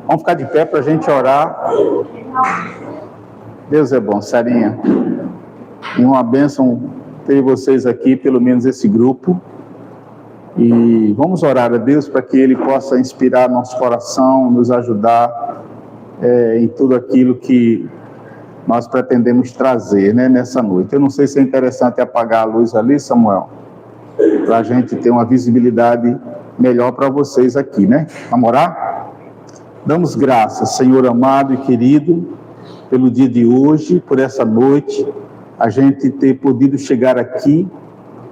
Vamos ficar de pé para a gente orar. Deus é bom, Sarinha. E uma bênção ter vocês aqui, pelo menos esse grupo. E vamos orar a Deus para que Ele possa inspirar nosso coração, nos ajudar em tudo aquilo que nós pretendemos trazer, né, nessa noite. Eu não sei se é interessante apagar a luz ali, Samuel, para a gente ter uma visibilidade melhor para vocês aqui, né? Vamos orar? Damos graças, Senhor amado e querido, pelo dia de hoje, por essa noite, a gente ter podido chegar aqui,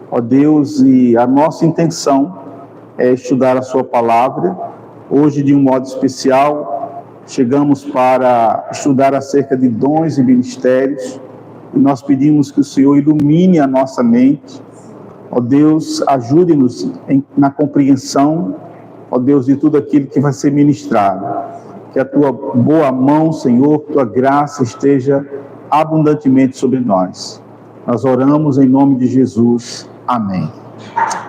ó Deus, e a nossa intenção é estudar a sua palavra. Hoje, de um modo especial, chegamos para estudar acerca de dons e ministérios, e nós pedimos que o Senhor ilumine a nossa mente. Ó Deus, ajude-nos na compreensão, ó Deus, de tudo aquilo que vai ser ministrado. Que a tua boa mão, Senhor, tua graça esteja abundantemente sobre nós. Nós oramos em nome de Jesus. Amém.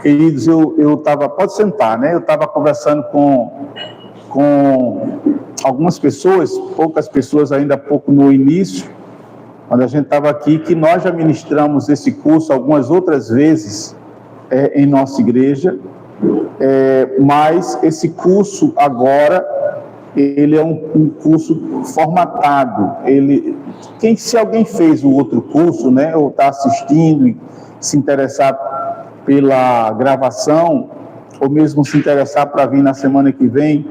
Queridos, eu estava... Pode sentar, né? Eu estava conversando com algumas pessoas, poucas pessoas ainda há pouco no início, quando a gente estava aqui, que nós já ministramos esse curso algumas outras vezes em nossa igreja, mas esse curso agora, ele é um curso formatado. Se alguém fez o outro curso, né, ou está assistindo e se interessar pela gravação, ou mesmo se interessar para vir na semana que vem,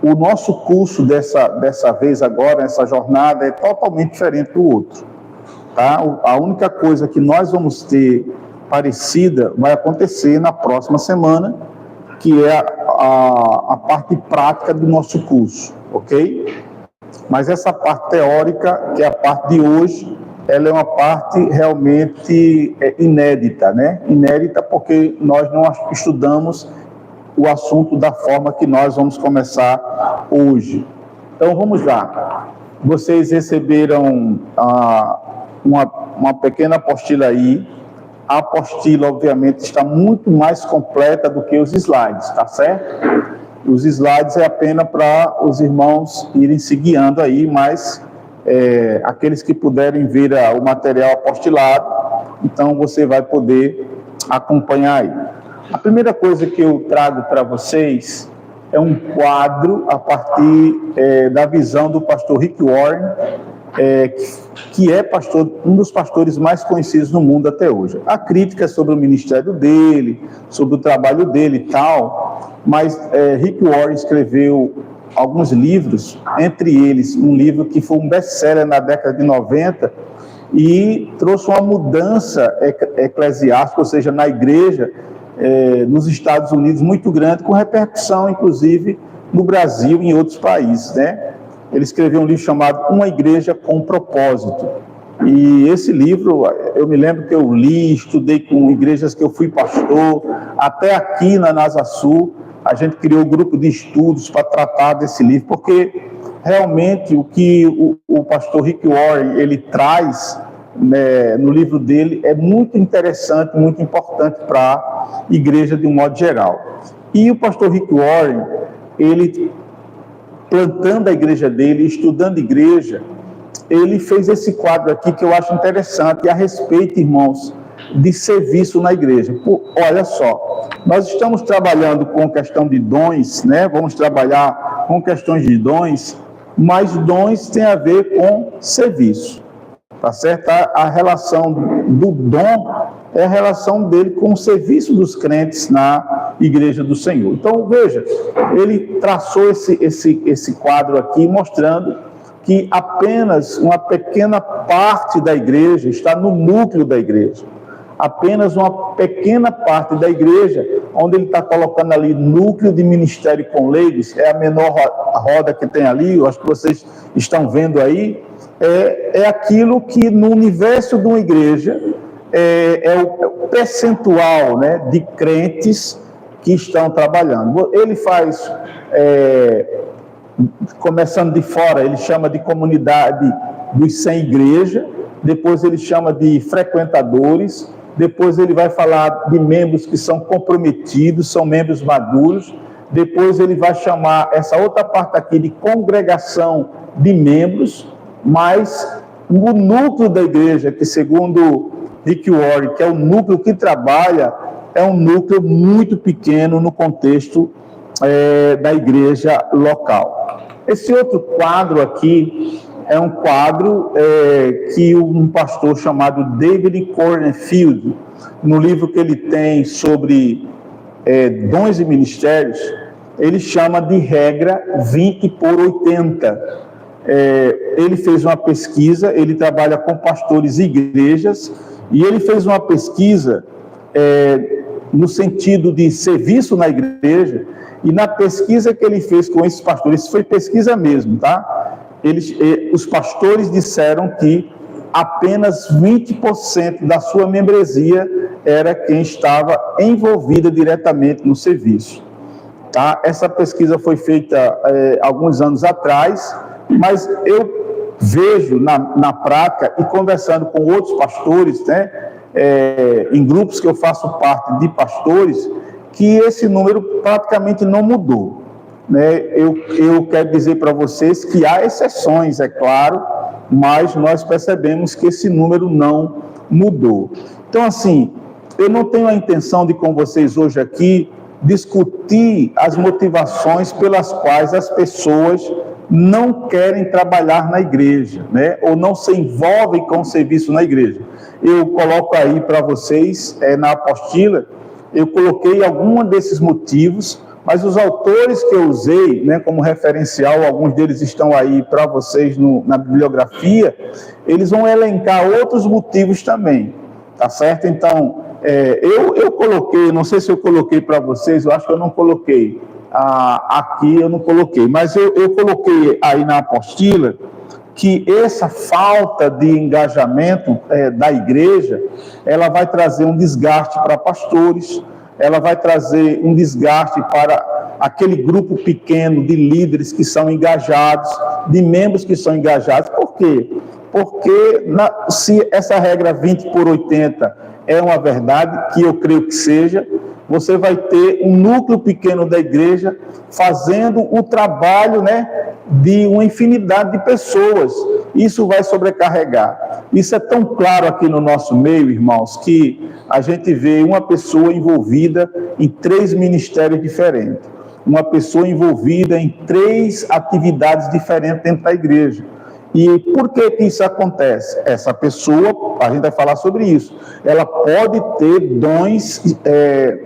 o nosso curso dessa vez agora, essa jornada, é totalmente diferente do outro, tá? A única coisa que nós vamos ter parecida vai acontecer na próxima semana, que é a parte prática do nosso curso, ok? Mas essa parte teórica, que é a parte de hoje, ela é uma parte realmente inédita, né? Inédita porque nós não estudamos o assunto da forma que nós vamos começar hoje. Então, vamos lá. Vocês receberam uma pequena apostila aí. A apostila, obviamente, está muito mais completa do que os slides, tá certo? Os slides é apenas para os irmãos irem se guiando aí, mas aqueles que puderem ver o material apostilado, então você vai poder acompanhar aí. A primeira coisa que eu trago para vocês é um quadro a partir da visão do pastor Rick Warren, que é um dos pastores mais conhecidos no mundo até hoje. Há críticas sobre o ministério dele, sobre o trabalho dele e tal, mas Rick Warren escreveu alguns livros, entre eles um livro que foi um best-seller na década de 90 e trouxe uma mudança eclesiástica, ou seja, na igreja, nos Estados Unidos muito grande, com repercussão, inclusive, no Brasil e em outros países, né? Ele escreveu um livro chamado Uma Igreja com Propósito. E esse livro, eu me lembro que eu li, estudei com igrejas que eu fui pastor, até aqui na NASA Sul, a gente criou um grupo de estudos para tratar desse livro, porque realmente o que o pastor Rick Warren, ele traz, né, no livro dele, é muito interessante, muito importante para a igreja de um modo geral. E o pastor Rick Warren, ele, plantando a igreja dele, estudando igreja, ele fez esse quadro aqui que eu acho interessante, e a respeito, irmãos, de serviço na igreja. Olha só, nós estamos trabalhando com questão de dons, né? Vamos trabalhar com questões de dons, mas dons tem a ver com serviço, tá certo? A relação do dom é a relação dele com o serviço dos crentes na igreja do Senhor. Então, veja, ele traçou esse quadro aqui, mostrando que apenas uma pequena parte da igreja está no núcleo da igreja. Apenas uma pequena parte da igreja, onde ele está colocando ali núcleo de ministério com leigos, é a menor roda que tem ali, eu acho que vocês estão vendo aí, é aquilo que no universo de uma igreja é o percentual, né, de crentes que estão trabalhando. Ele faz, começando de fora, ele chama de comunidade dos sem igreja, depois ele chama de frequentadores, depois ele vai falar de membros que são comprometidos, são membros maduros, Depois ele vai chamar essa outra parte aqui de congregação de membros, mas o núcleo da igreja, que segundo Rick Warren, que é o núcleo que trabalha, é um núcleo muito pequeno no contexto da igreja local. Esse outro quadro aqui é um quadro que um pastor chamado David Cornfield, no livro que ele tem sobre dons e ministérios, ele chama de regra 20/80. Ele fez uma pesquisa, ele trabalha com pastores e igrejas, e ele fez uma pesquisa no sentido de serviço na igreja, e na pesquisa que ele fez com esses pastores, isso foi pesquisa mesmo, tá? Os pastores disseram que apenas 20% da sua membresia era quem estava envolvida diretamente no serviço. Tá? Essa pesquisa foi feita alguns anos atrás, mas eu vejo na prática e conversando com outros pastores, né, em grupos que eu faço parte de pastores, que esse número praticamente não mudou. Né? Eu quero dizer para vocês que há exceções, é claro, mas nós percebemos que esse número não mudou. Então, assim, eu não tenho a intenção de, com vocês hoje aqui, discutir as motivações pelas quais as pessoas não querem trabalhar na igreja, né? Ou não se envolvem com o serviço na igreja. Eu coloco aí para vocês, na apostila, eu coloquei alguns desses motivos, mas os autores que eu usei, né, como referencial, alguns deles estão aí para vocês na bibliografia, eles vão elencar outros motivos também, tá certo? Então, eu coloquei, não sei se eu coloquei para vocês, eu acho que eu não coloquei, aqui eu não coloquei, mas eu coloquei aí na apostila que essa falta de engajamento da igreja, ela vai trazer um desgaste para pastores, ela vai trazer um desgaste para aquele grupo pequeno de líderes que são engajados, de membros que são engajados. Por quê? Porque se essa regra 20/80 é uma verdade, que eu creio que seja, você vai ter um núcleo pequeno da igreja fazendo o trabalho, né, de uma infinidade de pessoas. Isso vai sobrecarregar. Isso é tão claro aqui no nosso meio, irmãos, que a gente vê uma pessoa envolvida em 3 ministérios diferentes, uma pessoa envolvida em 3 atividades diferentes dentro da igreja. E por que isso acontece? Essa pessoa, a gente vai falar sobre isso, ela pode ter dons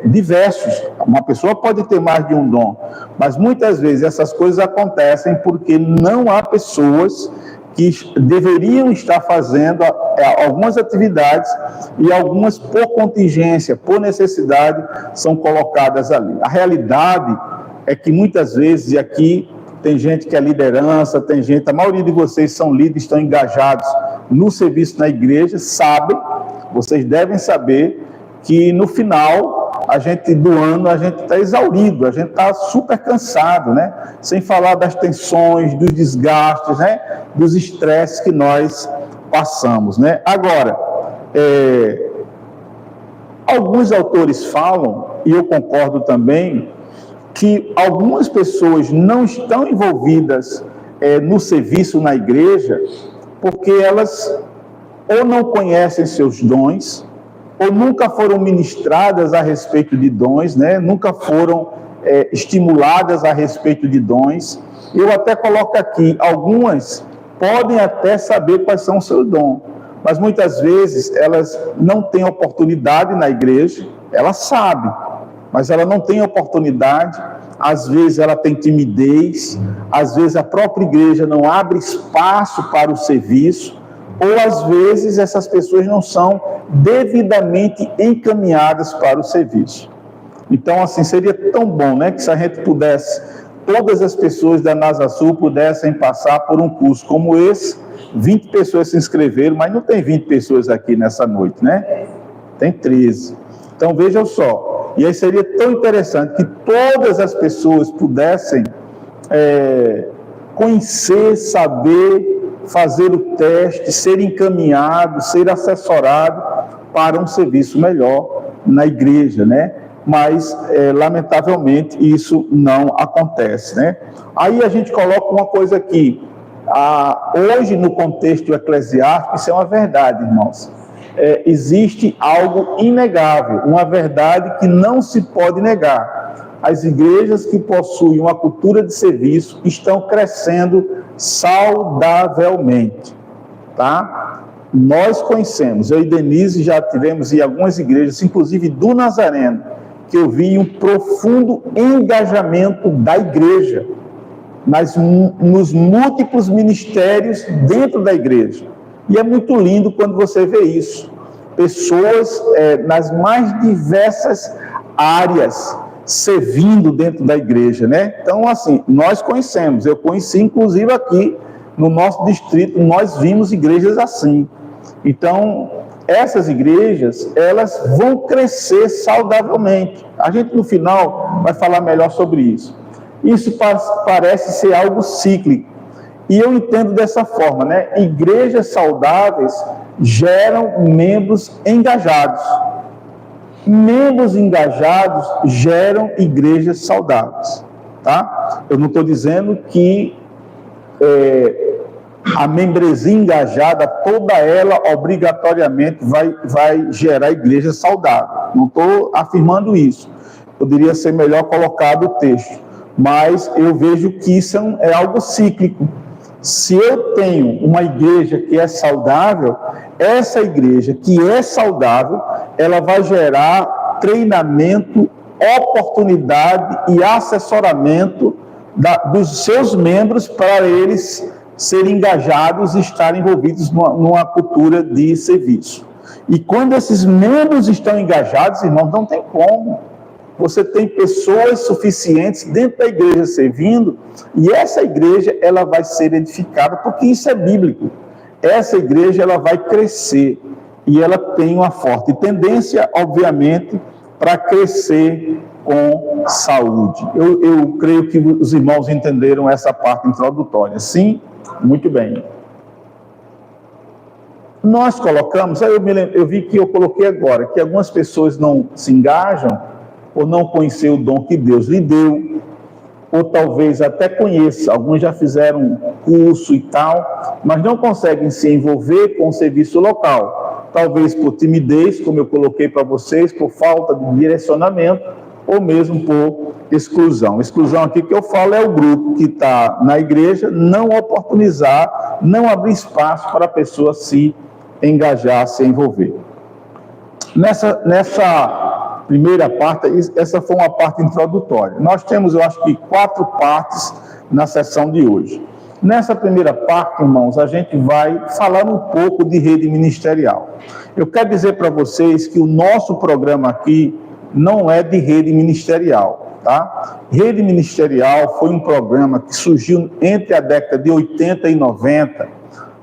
diversos. Uma pessoa pode ter mais de um dom, mas muitas vezes essas coisas acontecem porque não há pessoas que deveriam estar fazendo algumas atividades e algumas por contingência, por necessidade, são colocadas ali. A realidade é que muitas vezes, e aqui tem gente que é liderança, tem gente, a maioria de vocês são líderes, estão engajados no serviço na igreja, sabem, vocês devem saber que no final do ano a gente está exaurido, a gente está super cansado, né? Sem falar das tensões, dos desgastes, né? Dos estresses que nós passamos, né? Agora, alguns autores falam, e eu concordo também, que algumas pessoas não estão envolvidas no serviço na igreja porque elas ou não conhecem seus dons, ou nunca foram ministradas a respeito de dons, né? Nunca foram estimuladas a respeito de dons. Eu até coloco aqui, algumas podem até saber quais são os seus dons, mas muitas vezes elas não têm oportunidade na igreja, ela sabe, mas ela não tem oportunidade, às vezes ela tem timidez, às vezes a própria igreja não abre espaço para o serviço, ou às vezes essas pessoas não são devidamente encaminhadas para o serviço. Então, assim, seria tão bom, né, que se a gente pudesse, todas as pessoas da NasaSul pudessem passar por um curso como esse. 20 pessoas se inscreveram, mas não tem 20 pessoas aqui nessa noite, né? Tem 13. Então, vejam só, e aí seria tão interessante que todas as pessoas pudessem conhecer, saber, fazer o teste, ser encaminhado, ser assessorado para um serviço melhor na igreja, né? mas lamentavelmente isso não acontece, né? Aí a gente coloca uma coisa aqui, hoje no contexto eclesiástico, isso é uma verdade, irmãos, existe algo inegável, uma verdade que não se pode negar. As igrejas que possuem uma cultura de serviço estão crescendo saudavelmente, tá? Nós conhecemos, eu e Denise já tivemos em algumas igrejas, inclusive do Nazareno, que eu vi um profundo engajamento da igreja, nos múltiplos ministérios dentro da igreja. E é muito lindo quando você vê isso. Pessoas nas mais diversas áreas servindo dentro da igreja, né? Então, assim, nós conhecemos, eu conheci inclusive aqui no nosso distrito, nós vimos igrejas assim. Então, essas igrejas, elas vão crescer saudavelmente. A gente, no final, vai falar melhor sobre isso. Isso parece ser algo cíclico. E eu entendo dessa forma, né? Igrejas saudáveis geram membros engajados. Membros engajados geram igrejas saudáveis, tá? Eu não estou dizendo que a membresia engajada, toda ela obrigatoriamente vai gerar igreja saudável. Não estou afirmando isso. Poderia ser melhor colocado o texto. Mas eu vejo que isso é algo cíclico. Se eu tenho uma igreja que é saudável, essa igreja que é saudável, ela vai gerar treinamento, oportunidade e assessoramento dos seus membros para eles serem engajados e estarem envolvidos numa cultura de serviço. E quando esses membros estão engajados, irmãos, não tem como. Você tem pessoas suficientes dentro da igreja servindo, e essa igreja, ela vai ser edificada, porque isso é bíblico. Essa igreja, ela vai crescer, e ela tem uma forte tendência, obviamente, para crescer com saúde. Eu creio que os irmãos entenderam essa parte introdutória. Sim? Muito bem. Nós colocamos, eu vi que eu coloquei agora, que algumas pessoas não se engajam, ou não conhecer o dom que Deus lhe deu, ou talvez até conheça, alguns já fizeram curso e tal, mas não conseguem se envolver com o serviço local, talvez por timidez, como eu coloquei para vocês, por falta de direcionamento, ou mesmo por exclusão. Exclusão aqui que eu falo é o grupo que está na igreja, não oportunizar, não abrir espaço para a pessoa se engajar, se envolver. Nessa primeira parte, essa foi uma parte introdutória. Nós temos, eu acho que 4 partes na sessão de hoje. Nessa primeira parte, irmãos, a gente vai falar um pouco de rede ministerial. Eu quero dizer para vocês que o nosso programa aqui não é de rede ministerial, tá? Rede ministerial foi um programa que surgiu entre a década de 80 e 90,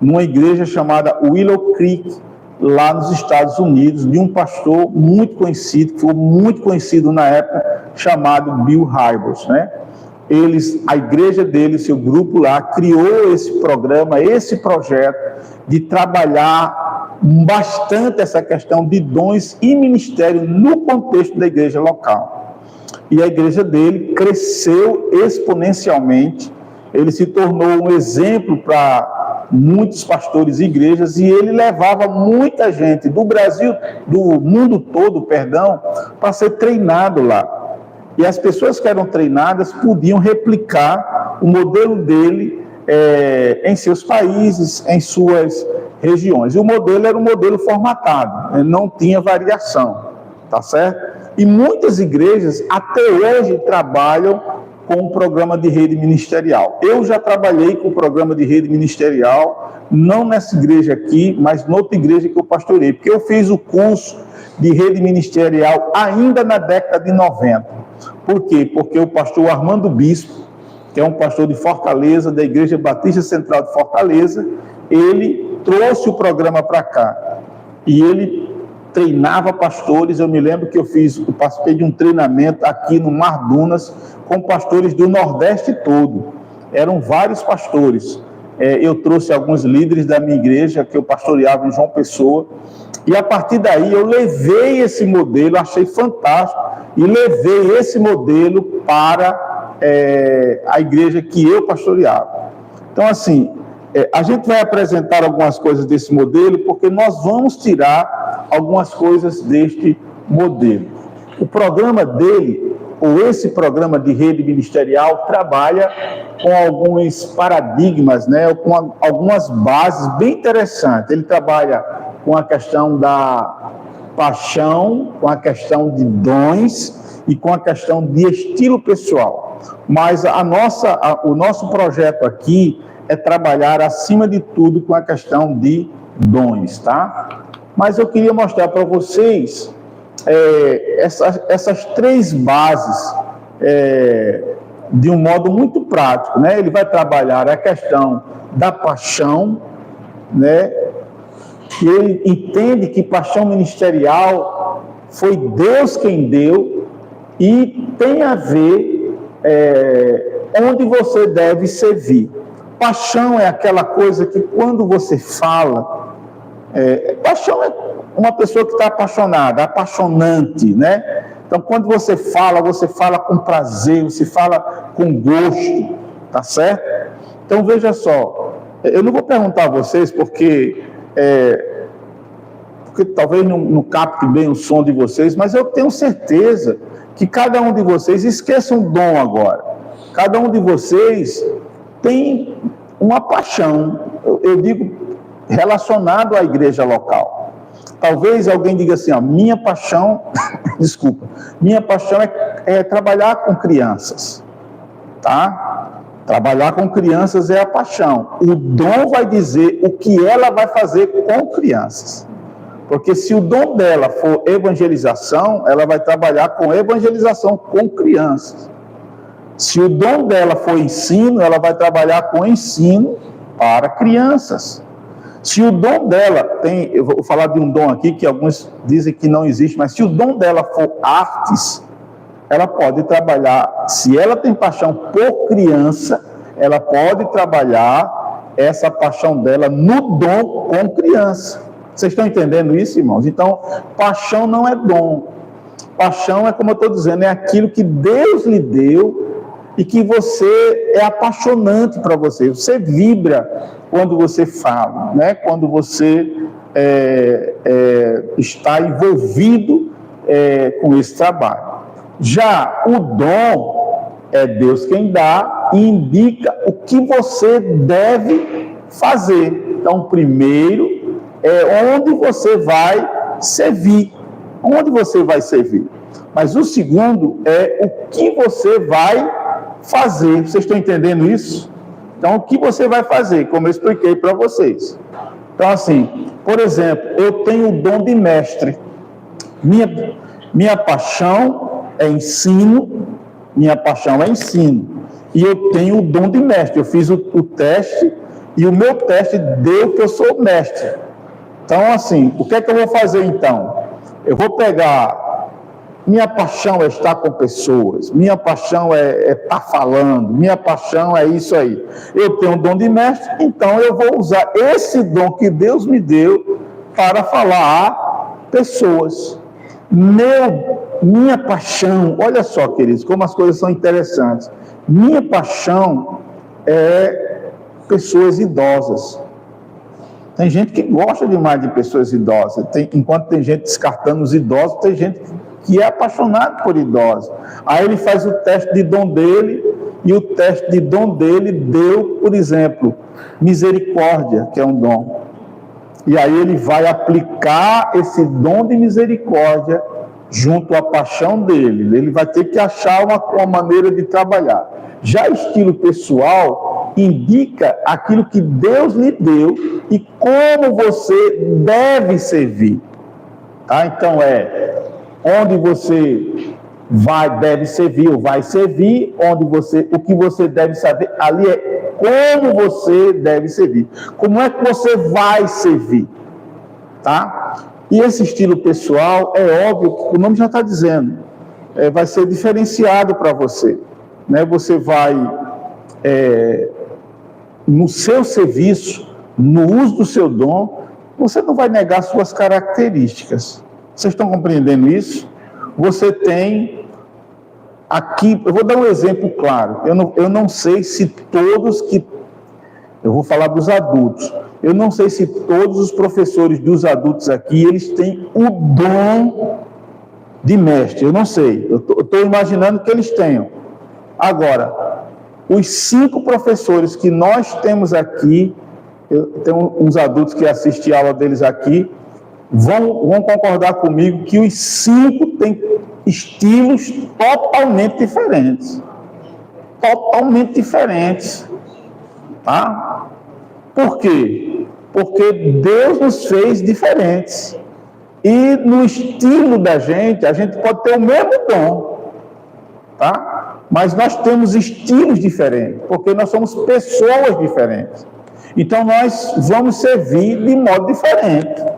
numa igreja chamada Willow Creek, lá nos Estados Unidos, de um pastor muito conhecido, que foi muito conhecido na época, chamado Bill Hybels, né? A igreja dele, seu grupo lá, criou esse programa, esse projeto de trabalhar bastante essa questão de dons e ministério no contexto da igreja local. E a igreja dele cresceu exponencialmente, ele se tornou um exemplo para muitos pastores e igrejas, e ele levava muita gente do Brasil, do mundo todo, para ser treinado lá. E as pessoas que eram treinadas podiam replicar o modelo dele em seus países, em suas regiões. E o modelo era um modelo formatado, não tinha variação, tá certo? E muitas igrejas até hoje trabalham com o programa de rede ministerial. Eu já trabalhei com o programa de rede ministerial, não nessa igreja aqui, mas noutra igreja que eu pastorei, porque eu fiz o curso de rede ministerial ainda na década de 90. Por quê? Porque o pastor Armando Bispo, que é um pastor de Fortaleza, da Igreja Batista Central de Fortaleza, ele trouxe o programa para cá. E ele treinava pastores. Eu me lembro que eu participei de um treinamento aqui no Mar Dunas com pastores do Nordeste todo. Eram vários pastores. Eu trouxe alguns líderes da minha igreja, que eu pastoreava em João Pessoa, E a partir daí eu levei esse modelo, achei fantástico, e levei esse modelo para a igreja que eu pastoreava. Então, assim, a gente vai apresentar algumas coisas desse modelo, porque nós vamos tirar algumas coisas deste modelo. O programa dele, ou esse programa de rede ministerial, trabalha com alguns paradigmas, né, com algumas bases bem interessantes. Ele trabalha com a questão da paixão, com a questão de dons e com a questão de estilo pessoal. Mas o nosso projeto aqui é trabalhar, acima de tudo, com a questão de dons, tá? Mas eu queria mostrar para vocês essas três bases de um modo muito prático, né? Ele vai trabalhar a questão da paixão, né? Que ele entende que paixão ministerial foi Deus quem deu e tem a ver onde você deve servir. Paixão é aquela coisa que quando você fala, paixão é uma pessoa que está apaixonada, apaixonante, né? Então, quando você fala com prazer, você fala com gosto, tá certo? Então, veja só, eu não vou perguntar a vocês porque talvez não capte bem o som de vocês, mas eu tenho certeza que cada um de vocês, esqueça um dom agora, cada um de vocês tem uma paixão, eu digo, relacionado à igreja local. Talvez alguém diga assim, ó, minha paixão, desculpa, minha paixão é trabalhar com crianças, tá? Trabalhar com crianças é a paixão. O dom vai dizer o que ela vai fazer com crianças. Porque se o dom dela for evangelização, ela vai trabalhar com evangelização com crianças. Se o dom dela for ensino, ela vai trabalhar com ensino para crianças. Se o dom dela eu vou falar de um dom aqui que alguns dizem que não existe, mas se o dom dela for artes, ela pode trabalhar, se ela tem paixão por criança, ela pode trabalhar essa paixão dela no dom com criança. Vocês estão entendendo isso, irmãos? Então, paixão não é dom. Paixão é, como eu estou dizendo, é aquilo que Deus lhe deu e que você é apaixonante para você. Você vibra quando você fala, né? Quando você está envolvido com esse trabalho. Já o dom é Deus quem dá e indica o que você deve fazer. Então, primeiro é onde você vai servir. Onde você vai servir. Mas o segundo é o que você vai fazer. Vocês estão entendendo isso? Então, o que você vai fazer? Como eu expliquei para vocês. Então, assim, por exemplo, eu tenho o dom de mestre. Minha paixão é ensino. Minha paixão é ensino. E eu tenho o dom de mestre. Eu fiz o teste e o meu teste deu que eu sou mestre. Então, assim, o que é que eu vou fazer então? Eu vou pegar... Minha paixão é estar com pessoas, minha paixão é estar falando, minha paixão é isso aí. Eu tenho um dom de mestre, então eu vou usar esse dom que Deus me deu para falar a pessoas. Minha paixão, olha só, queridos, como as coisas são interessantes. Minha paixão é pessoas idosas. Tem gente que gosta demais de pessoas idosas. Enquanto tem gente descartando os idosos, tem gente que é apaixonado por idosos. Aí ele faz o teste de dom dele, e o teste de dom dele deu, por exemplo, misericórdia, que é um dom. E aí ele vai aplicar esse dom de misericórdia junto à paixão dele. Ele vai ter que achar uma maneira de trabalhar. Já estilo pessoal indica aquilo que Deus lhe deu e como você deve servir. Tá? Então onde você deve servir ou vai servir, o que você deve saber, ali é como você deve servir. Como é que você vai servir? Tá? E esse estilo pessoal, é óbvio que o nome já está dizendo, vai ser diferenciado para você. Né? Você vai, no seu serviço, no uso do seu dom, você não vai negar suas características. Vocês estão compreendendo isso? Você tem aqui, eu vou dar um exemplo claro, eu não sei se todos que, eu vou falar dos adultos, eu não sei se todos os professores dos adultos aqui, eles têm o dom de mestre, eu não sei, eu estou imaginando que eles tenham. Agora, os 5 professores que nós temos aqui, eu tenho uns adultos que assistem a aula deles aqui, vão concordar comigo que os 5 têm estilos totalmente diferentes. Totalmente diferentes. Tá? Por quê? Porque Deus nos fez diferentes. E no estilo da gente, a gente pode ter o mesmo dom. Tá? Mas nós temos estilos diferentes, porque nós somos pessoas diferentes. Então nós vamos servir de modo diferente.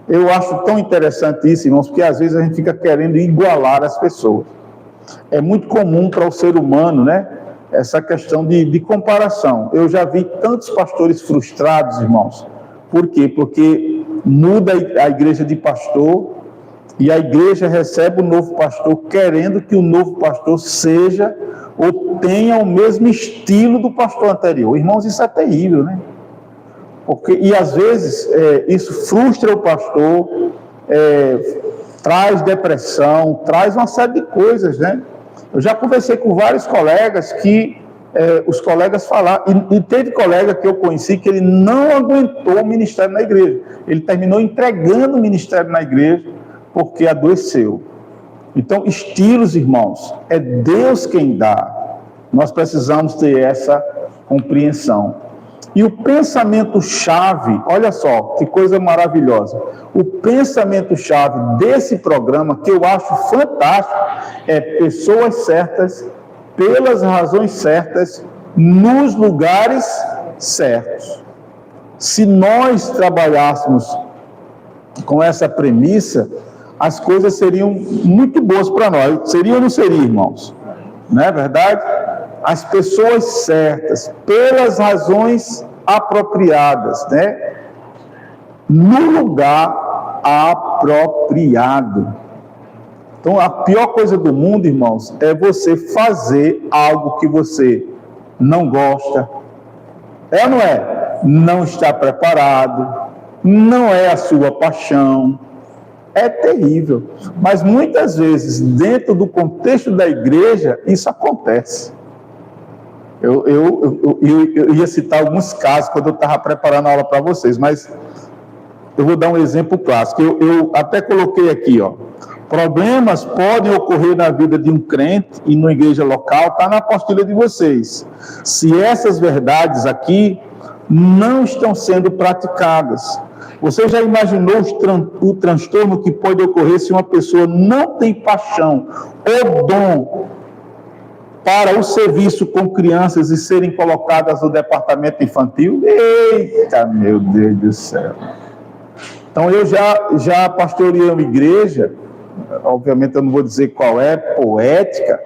Eu acho tão interessante isso, irmãos, porque às vezes a gente fica querendo igualar as pessoas. É muito comum para o ser humano, né? Essa questão de comparação. Eu já vi tantos pastores frustrados, irmãos. Por quê? Porque muda a igreja de pastor e a igreja recebe o novo pastor querendo que o novo pastor seja ou tenha o mesmo estilo do pastor anterior. Irmãos, isso é terrível, né? E às vezes isso frustra o pastor, traz depressão, traz uma série de coisas, né? Eu já conversei com vários colegas que os colegas falaram, e teve colega que eu conheci que ele não aguentou o ministério na igreja. Ele terminou entregando o ministério na igreja porque adoeceu. Então, estilos, irmãos, é Deus quem dá. Nós precisamos ter essa compreensão. E o pensamento-chave, olha só, que coisa maravilhosa. O pensamento-chave desse programa, que eu acho fantástico, é pessoas certas, pelas razões certas, nos lugares certos. Se nós trabalhássemos com essa premissa, as coisas seriam muito boas para nós. Seria ou não seria, irmãos? Não é verdade? As pessoas certas, pelas razões apropriadas, né? No lugar apropriado. Então, a pior coisa do mundo, irmãos, é você fazer algo que você não gosta. É ou não é? Não está preparado, não é a sua paixão. É terrível. Mas muitas vezes, dentro do contexto da igreja, isso acontece. Eu ia citar alguns casos quando eu estava preparando a aula para vocês, mas eu vou dar um exemplo clássico. Eu até coloquei aqui, ó. Problemas podem ocorrer na vida de um crente e numa igreja local, está na apostila de vocês. Se essas verdades aqui não estão sendo praticadas. Você já imaginou o transtorno que pode ocorrer se uma pessoa não tem paixão ou dom para o serviço com crianças e serem colocadas no departamento infantil? Eita, meu Deus do céu! Então, eu já pastoreei uma igreja, obviamente eu não vou dizer qual é, poética,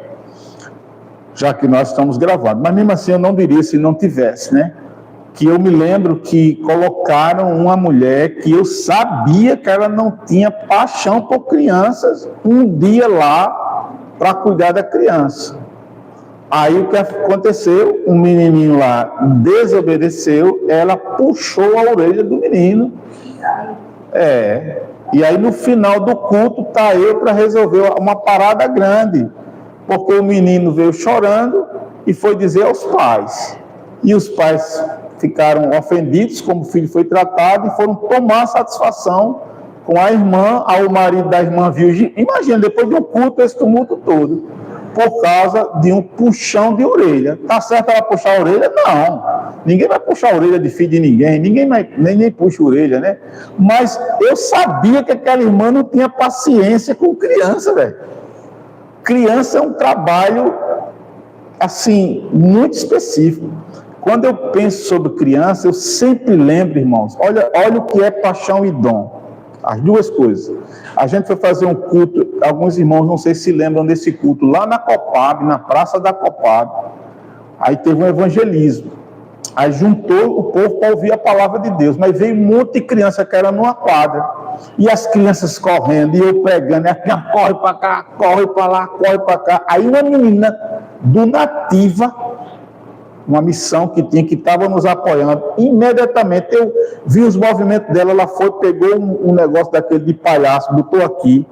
já que nós estamos gravando, mas mesmo assim eu não diria se não tivesse, né? Que eu me lembro que colocaram uma mulher que eu sabia que ela não tinha paixão por crianças, um dia lá para cuidar da criança. Aí o que aconteceu? Um menininho lá desobedeceu, ela puxou a orelha do menino. E aí no final do culto tá eu para resolver uma parada grande, porque o menino veio chorando e foi dizer aos pais. E os pais ficaram ofendidos como o filho foi tratado e foram tomar satisfação com a irmã. Aí o marido da irmã viu, imagina, depois de um culto, esse tumulto todo, por causa de um puxão de orelha. Tá certo ela puxar a orelha? Não. Ninguém vai puxar a orelha de filho de ninguém, ninguém nem puxa a orelha, né? Mas eu sabia que aquela irmã não tinha paciência com criança, velho. Criança é um trabalho, assim, muito específico. Quando eu penso sobre criança, eu sempre lembro, irmãos, olha o que é paixão e dom. As duas coisas. A gente foi fazer um culto, alguns irmãos não sei se lembram desse culto, lá na Copab, na Praça da Copab. Aí teve um evangelismo. Aí juntou o povo para ouvir a palavra de Deus, mas veio um monte de criança que era numa quadra, e as crianças correndo, e eu pregando, e a criança corre para cá, corre para lá, corre para cá. Aí uma menina do Nativa, uma missão que tinha, que estava nos apoiando, imediatamente eu vi os movimentos dela, ela foi, pegou um negócio daquele de palhaço, botou aqui,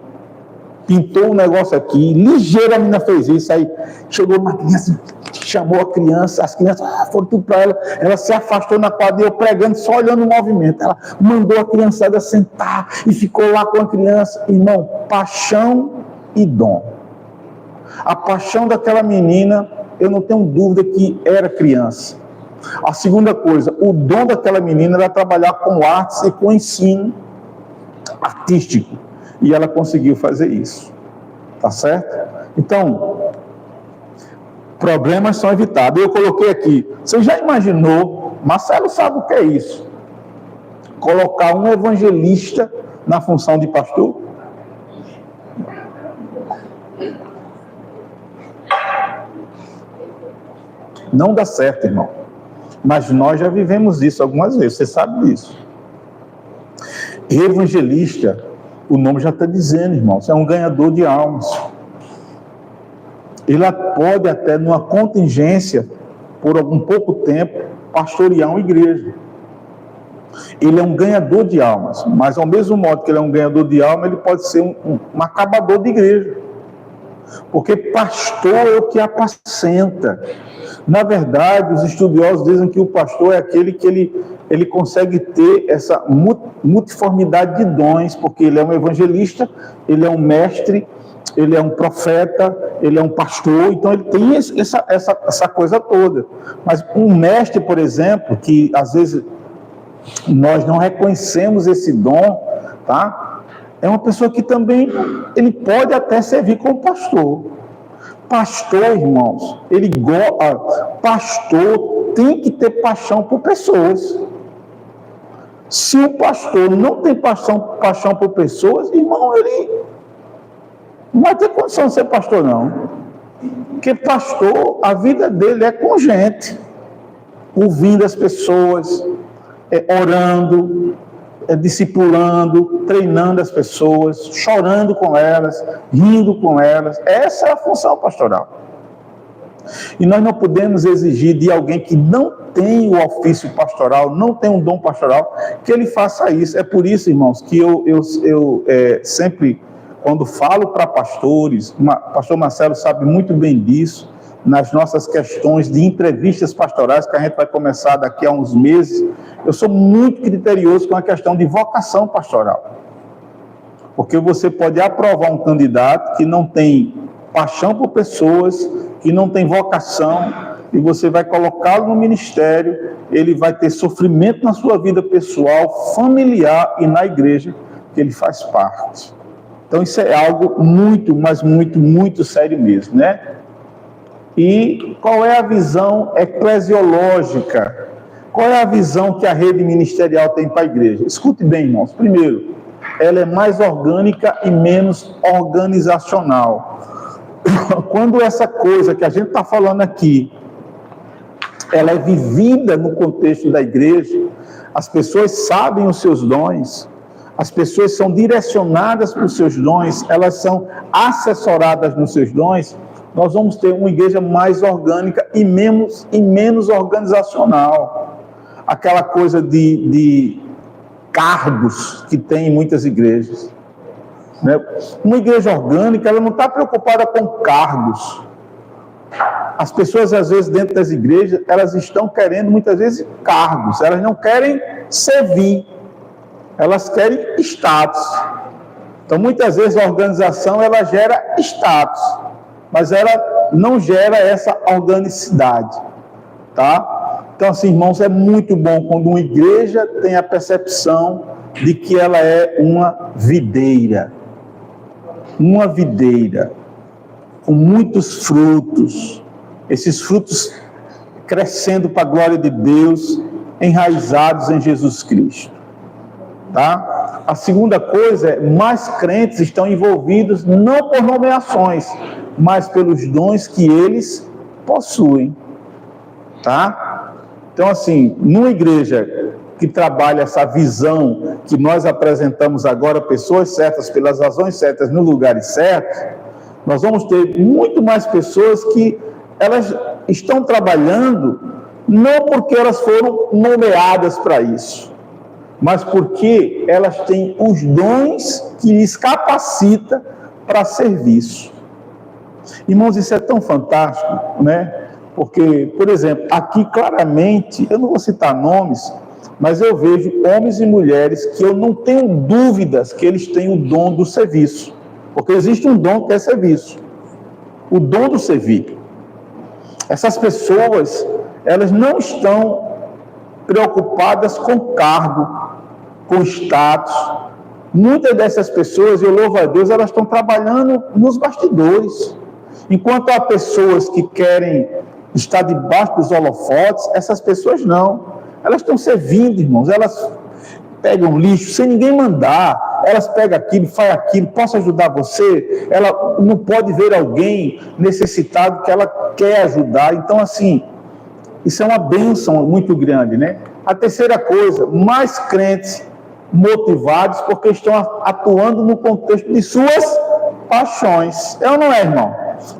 pintou um negócio aqui, ligeira a menina fez isso, aí chegou uma criança, chamou a criança, as crianças foram tudo para ela, ela se afastou na quadra, eu pregando, só olhando o movimento, ela mandou a criançada sentar, e ficou lá com a criança. Irmão, paixão e dom. A paixão daquela menina, eu não tenho dúvida que era criança. A segunda coisa, o dom daquela menina era trabalhar com artes e com ensino artístico. E ela conseguiu fazer isso. Tá certo? Então, problemas são evitados. Eu coloquei aqui, você já imaginou, Marcelo sabe o que é isso? Colocar um evangelista na função de pastor? Não dá certo, irmão. Mas nós já vivemos isso algumas vezes, você sabe disso. Evangelista, o nome já está dizendo, irmãos, é um ganhador de almas. Ele pode até, numa contingência, por algum pouco tempo, pastorear uma igreja. Ele é um ganhador de almas, mas ao mesmo modo que ele é um ganhador de alma, ele pode ser um acabador de igreja. Porque pastor é o que apacenta. Na verdade, os estudiosos dizem que o pastor é aquele que ele consegue ter essa multiformidade de dons, porque ele é um evangelista, ele é um mestre, ele é um profeta, ele é um pastor, então ele tem essa coisa toda. Mas um mestre, por exemplo, que às vezes nós não reconhecemos esse dom, tá? É uma pessoa que também, ele pode até servir como pastor. Pastor, irmãos, pastor tem que ter paixão por pessoas. Se o pastor não tem paixão por pessoas, irmão, ele não vai ter condição de ser pastor, não. Porque pastor, a vida dele é com gente, ouvindo as pessoas, orando, discipulando, treinando as pessoas, chorando com elas, rindo com elas. Essa é a função pastoral. E nós não podemos exigir de alguém que não tem o ofício pastoral, não tem um dom pastoral, que ele faça isso. É por isso, irmãos, que eu sempre, quando falo para pastores, pastor Marcelo sabe muito bem disso, nas nossas questões de entrevistas pastorais, que a gente vai começar daqui a uns meses, eu sou muito criterioso com a questão de vocação pastoral. Porque você pode aprovar um candidato que não tem paixão por pessoas, que não tem vocação, e você vai colocá-lo no ministério, ele vai ter sofrimento na sua vida pessoal, familiar e na igreja que ele faz parte. Então isso é algo muito, mas muito, muito sério mesmo, né? E qual é a visão eclesiológica? Qual é a visão que a rede ministerial tem para a igreja? Escute bem, irmãos. Primeiro, ela é mais orgânica e menos organizacional. Quando essa coisa que a gente está falando aqui, ela é vivida no contexto da igreja, as pessoas sabem os seus dons, as pessoas são direcionadas para os seus dons, elas são assessoradas nos seus dons, nós vamos ter uma igreja mais orgânica e menos organizacional. Aquela coisa de cargos que tem em muitas igrejas. Né? Uma igreja orgânica, ela não está preocupada com cargos. As pessoas, às vezes, dentro das igrejas, elas estão querendo, muitas vezes, cargos. Elas não querem servir. Elas querem status. Então, muitas vezes, a organização, ela gera status. Mas ela não gera essa organicidade, tá? Então, assim, irmãos, é muito bom quando uma igreja tem a percepção de que ela é uma videira, com muitos frutos, esses frutos crescendo para a glória de Deus, enraizados em Jesus Cristo, tá? A segunda coisa é, mais crentes estão envolvidos não por nomeações, mas pelos dons que eles possuem, tá? Então, assim, numa igreja que trabalha essa visão que nós apresentamos agora, pessoas certas, pelas razões certas, nos lugares certos, nós vamos ter muito mais pessoas que elas estão trabalhando não porque elas foram nomeadas para isso, mas porque elas têm os dons que lhes capacita para serviço. Irmãos, isso é tão fantástico, né? Porque, por exemplo, aqui claramente, eu não vou citar nomes, mas eu vejo homens e mulheres que eu não tenho dúvidas que eles têm o dom do serviço. Porque existe um dom que é serviço. O dom do servir. Essas pessoas, elas não estão preocupadas com cargo, com status. Muitas dessas pessoas, eu louvo a Deus, elas estão trabalhando nos bastidores. Enquanto há pessoas que querem estar debaixo dos holofotes, essas pessoas não. Elas estão servindo, irmãos. Elas pegam lixo sem ninguém mandar. Elas pegam aquilo, fazem aquilo. Posso ajudar você? Ela não pode ver alguém necessitado que ela quer ajudar. Então, assim, isso é uma bênção muito grande, né? A terceira coisa, mais crentes motivados porque estão atuando no contexto de suas paixões. É ou não é, irmão?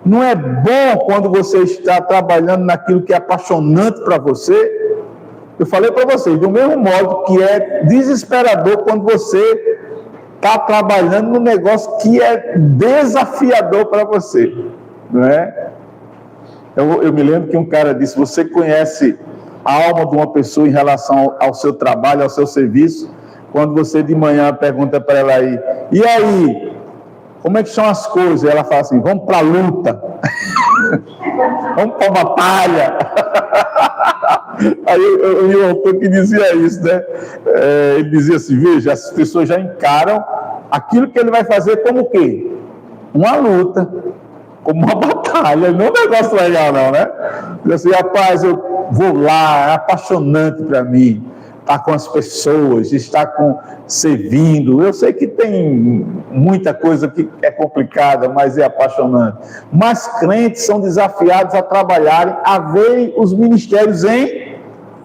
Não é bom quando você está trabalhando naquilo que é apaixonante para você? Eu falei para vocês, do mesmo modo que é desesperador quando você está trabalhando num negócio que é desafiador para você, não é? Eu me lembro que um cara disse, você conhece a alma de uma pessoa em relação ao seu trabalho, ao seu serviço, quando você de manhã pergunta para ela aí, e aí, como é que são as coisas? E ela fala assim, vamos para a luta, vamos para a batalha. Aí eu li um autor que dizia isso, né? Ele dizia assim, veja, as pessoas já encaram aquilo que ele vai fazer como o quê? Uma luta, como uma batalha, não é um negócio legal não, né? Diz assim, rapaz, eu vou lá, é apaixonante para mim, estar com as pessoas, estar servindo. Eu sei que tem muita coisa que é complicada, mas é apaixonante. Mas crentes são desafiados a trabalharem, a verem os ministérios em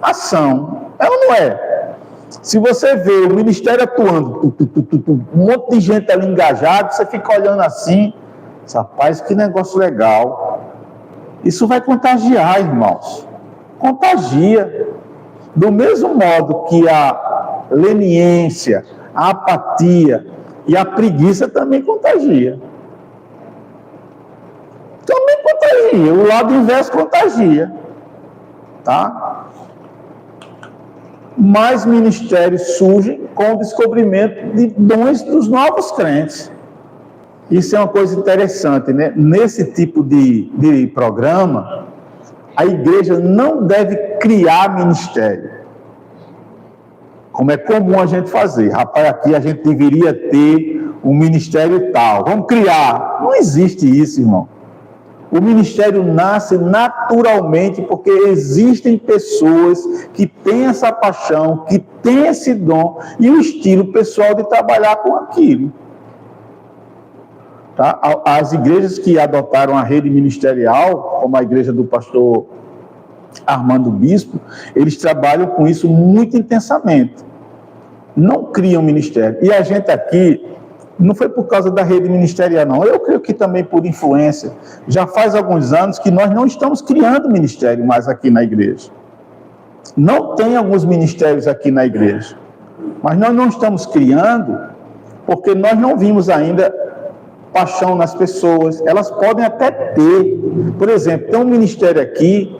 ação. É ou não é? Se você vê o ministério atuando, um monte de gente ali engajado, você fica olhando assim, rapaz, que negócio legal. Isso vai contagiar, irmãos. Contagia. Do mesmo modo que a leniência, a apatia e a preguiça também contagia. Também contagia. O lado inverso contagia. Tá? Mais ministérios surgem com o descobrimento de dons dos novos crentes. Isso é uma coisa interessante, né? Nesse tipo de programa, a igreja não deve criar ministério, como é comum a gente fazer. Rapaz, aqui a gente deveria ter um ministério tal, vamos criar. Não existe isso, irmão. O ministério nasce naturalmente porque existem pessoas que têm essa paixão, que têm esse dom e o estilo pessoal de trabalhar com aquilo. Tá? As igrejas que adotaram a rede ministerial, como a igreja do pastor Armando Bispo, eles trabalham com isso muito intensamente. Não criam ministério. E a gente aqui, não foi por causa da rede ministerial, não. Eu creio que também por influência. Já faz alguns anos que nós não estamos criando ministério mais aqui na igreja. Não tem alguns ministérios aqui na igreja. Mas nós não estamos criando porque nós não vimos ainda paixão nas pessoas. Elas podem até ter. Por exemplo, tem um ministério aqui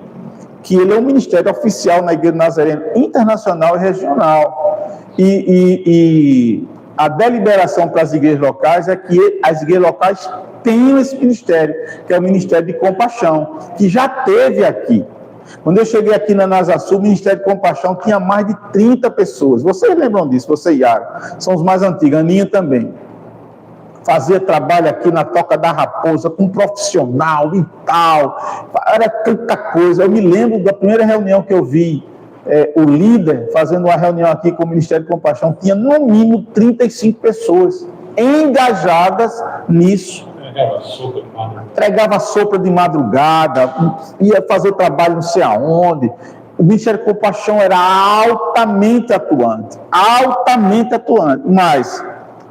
que ele é um ministério oficial na Igreja Nazarena Internacional e Regional. E a deliberação para as igrejas locais é que as igrejas locais tenham esse ministério, que é o Ministério de Compaixão, que já teve aqui. Quando eu cheguei aqui na NASA Sul, o Ministério de Compaixão tinha mais de 30 pessoas. Vocês lembram disso? Você e Yara. São os mais antigos. Aninha também. Fazia trabalho aqui na Toca da Raposa, com um profissional e tal. Era tanta coisa. Eu me lembro da primeira reunião que eu vi o líder fazendo uma reunião aqui com o Ministério de Compaixão. Tinha no mínimo 35 pessoas engajadas nisso. Entregava sopa de madrugada, ia fazer trabalho não sei aonde. O Ministério de Compaixão era altamente atuante, mas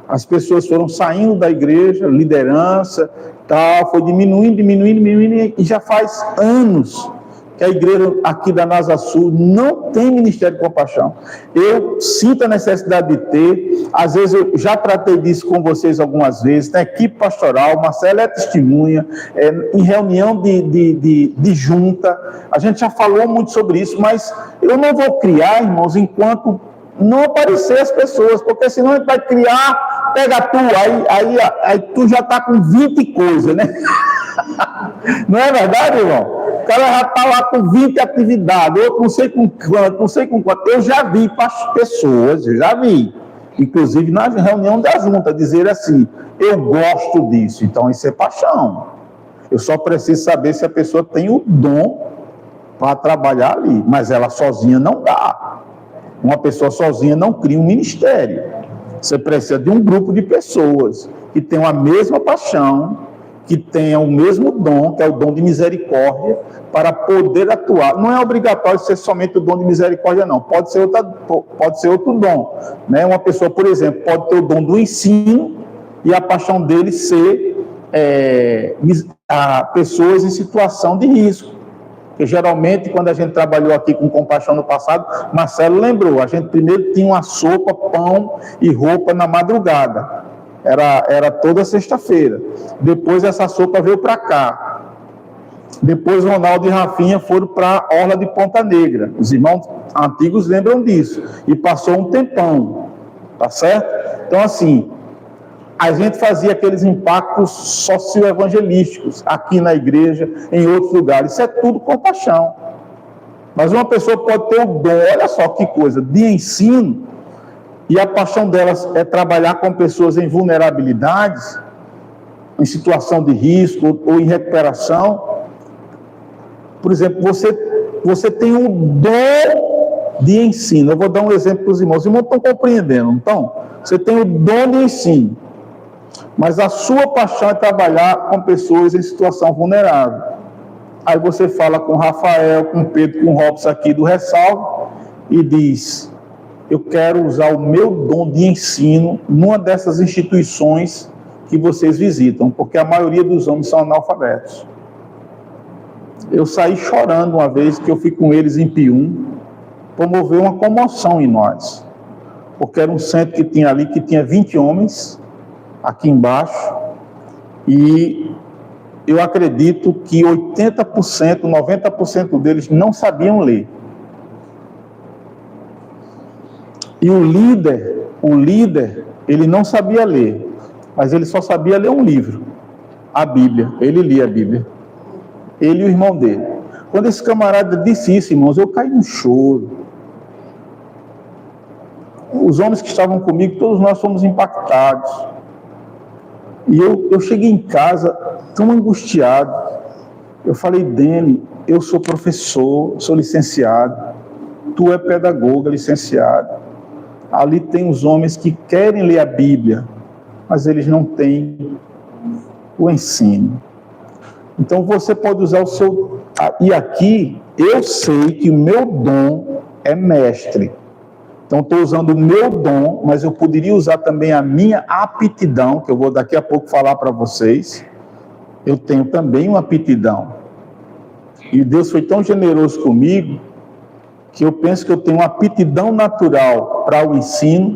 as pessoas foram saindo da igreja, liderança, tal, foi diminuindo, e já faz anos que a igreja aqui da NASA Sul não tem Ministério de Compaixão. Eu sinto a necessidade de ter, às vezes eu já tratei disso com vocês algumas vezes, na equipe pastoral, Marcela é testemunha, em reunião de junta, a gente já falou muito sobre isso, mas eu não vou criar, irmãos, enquanto não aparecer as pessoas, porque senão a gente vai criar, pega tu, aí tu já está com 20 coisas, né? Não é verdade, irmão? O cara já está lá com 20 atividades, eu não sei com quanto. Eu já vi pessoas, inclusive na reunião da junta, dizer assim, eu gosto disso, então isso é paixão. Eu só preciso saber se a pessoa tem o dom para trabalhar ali, mas ela sozinha não dá. Uma pessoa sozinha não cria um ministério. Você precisa de um grupo de pessoas que tenham a mesma paixão, que tenham o mesmo dom, que é o dom de misericórdia, para poder atuar. Não é obrigatório ser somente o dom de misericórdia, não. Pode ser outro dom. Né? Uma pessoa, por exemplo, pode ter o dom do ensino e a paixão dele ser pessoas em situação de risco. Porque geralmente, quando a gente trabalhou aqui com compaixão no passado, Marcelo lembrou, a gente primeiro tinha uma sopa, pão e roupa na madrugada. Era toda sexta-feira. Depois essa sopa veio para cá. Depois Ronaldo e Rafinha foram para a Orla de Ponta Negra. Os irmãos antigos lembram disso. E passou um tempão. Tá certo? Então, assim, a gente fazia aqueles impactos socioevangelísticos aqui na igreja, em outros lugares. Isso é tudo compaixão. Mas uma pessoa pode ter o dom, olha só que coisa, de ensino, e a paixão delas é trabalhar com pessoas em vulnerabilidades, em situação de risco ou em recuperação. Por exemplo, você tem um dom de ensino. Eu vou dar um exemplo para os irmãos. Os irmãos estão compreendendo, então? Você tem o dom de ensino, mas a sua paixão é trabalhar com pessoas em situação vulnerável. Aí você fala com Rafael, com Pedro, com Robson aqui do Ressalvo e diz: eu quero usar o meu dom de ensino numa dessas instituições que vocês visitam, porque a maioria dos homens são analfabetos. Eu saí chorando uma vez que eu fui com eles em Pium, promoveu uma comoção em nós, porque era um centro que tinha ali, que tinha 20 homens, aqui embaixo, e eu acredito que 80%, 90% deles não sabiam ler. E o líder, ele não sabia ler, mas ele só sabia ler um livro, a Bíblia. Ele lia a Bíblia. Ele e o irmão dele. Quando esse camarada disse isso, irmãos, eu caí no choro. Os homens que estavam comigo, todos nós fomos impactados. E eu cheguei em casa tão angustiado. Eu falei: Dene, eu sou professor, sou licenciado. Tu é pedagoga, licenciado. Ali tem os homens que querem ler a Bíblia, mas eles não têm o ensino. Então você pode usar o seu... E aqui, eu sei que o meu dom é mestre. Então estou usando o meu dom, mas eu poderia usar também a minha aptidão, que eu vou daqui a pouco falar para vocês. Eu tenho também uma aptidão. E Deus foi tão generoso comigo, que eu penso que eu tenho uma aptidão natural para o ensino,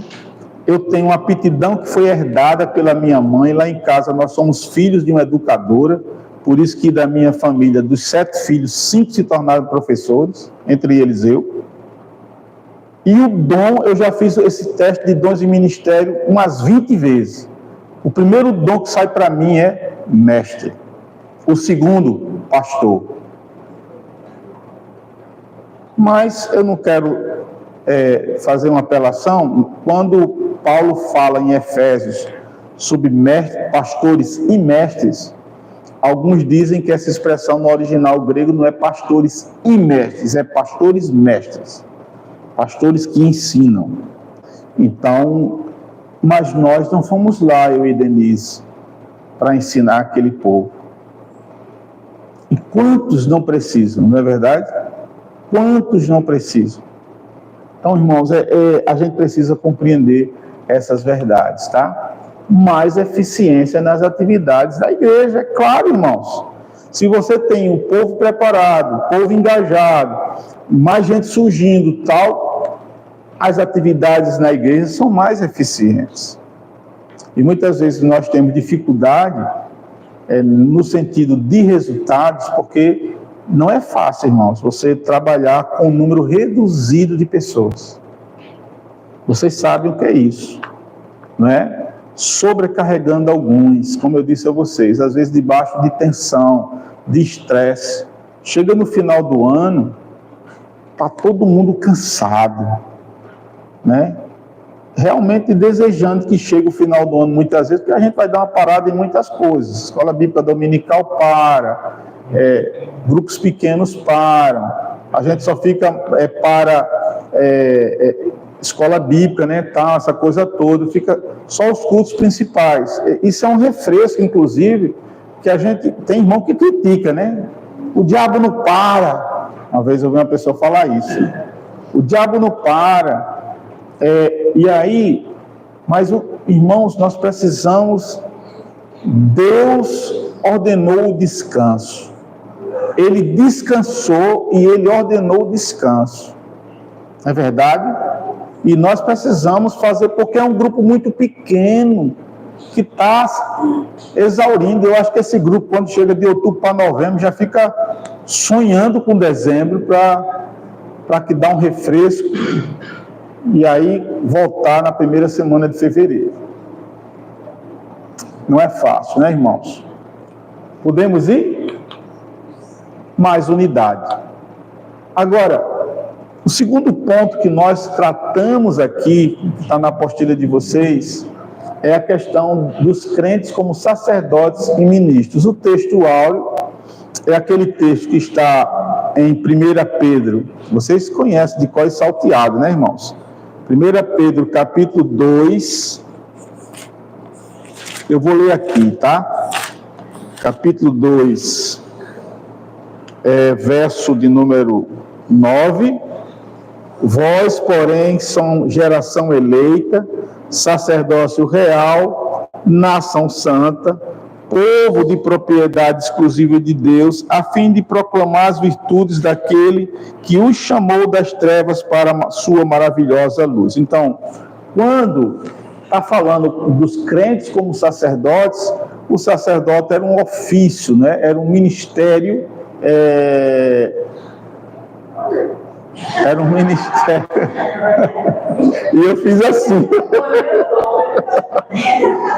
eu tenho uma aptidão que foi herdada pela minha mãe. Lá em casa nós somos filhos de uma educadora, por isso que da minha família, dos 7 filhos, 5 se tornaram professores, entre eles eu. E o dom, eu já fiz esse teste de dons de ministério umas 20 vezes. O primeiro dom que sai para mim é mestre. O segundo, pastor. Mas eu não quero fazer uma apelação. Quando Paulo fala em Efésios sobre pastores e mestres, alguns dizem que essa expressão no original grego não é pastores e mestres, é pastores mestres. Pastores que ensinam. Então, mas nós não fomos lá, eu e Denise, para ensinar aquele povo. E quantos não precisam, não é verdade? quantos não precisam? Então, irmãos, a gente precisa compreender essas verdades, tá? Mais eficiência nas atividades da igreja, é claro, irmãos. Se você tem o povo preparado, o povo engajado, mais gente surgindo, tal, as atividades na igreja são mais eficientes. E muitas vezes nós temos dificuldade no sentido de resultados, porque não é fácil, irmãos, você trabalhar com um número reduzido de pessoas. Vocês sabem o que é isso, não é? Sobrecarregando alguns, como eu disse a vocês, às vezes debaixo de tensão, de estresse. Chega no final do ano, está todo mundo cansado, né? Realmente desejando que chegue o final do ano, muitas vezes, porque a gente vai dar uma parada em muitas coisas. Escola Bíblica Dominical para, grupos pequenos param, a gente só fica para escola bíblica, né, tal, essa coisa toda, fica só os cultos principais. Isso é um refresco, inclusive, que a gente tem irmão que critica, né? O diabo não para. Uma vez eu ouvi uma pessoa falar isso. O diabo não para. E aí, mas irmãos, nós precisamos, Deus ordenou o descanso. Ele descansou e Ele ordenou o descanso. Não é verdade? E nós precisamos fazer, porque é um grupo muito pequeno, que está exaurindo. Eu acho que esse grupo, quando chega de outubro para novembro, já fica sonhando com dezembro, para que dá um refresco, e aí voltar na primeira semana de fevereiro. Não é fácil, né, irmãos? Podemos ir? Mais unidade. Agora, o segundo ponto que nós tratamos aqui, que está na apostila de vocês, é a questão dos crentes como sacerdotes e ministros. O texto áureo é aquele texto que está em 1 Pedro. Vocês conhecem de cor e salteado, né, irmãos? 1 Pedro, capítulo 2. Eu vou ler aqui, tá? Capítulo 2, verso de número 9. Vós, porém, são geração eleita, sacerdócio real, nação santa, povo de propriedade exclusiva de Deus, a fim de proclamar as virtudes daquele que os chamou das trevas para a sua maravilhosa luz. Então, quando está falando dos crentes como sacerdotes, o sacerdote era um ofício, né? Era um ministério, era um ministério. E eu fiz assim.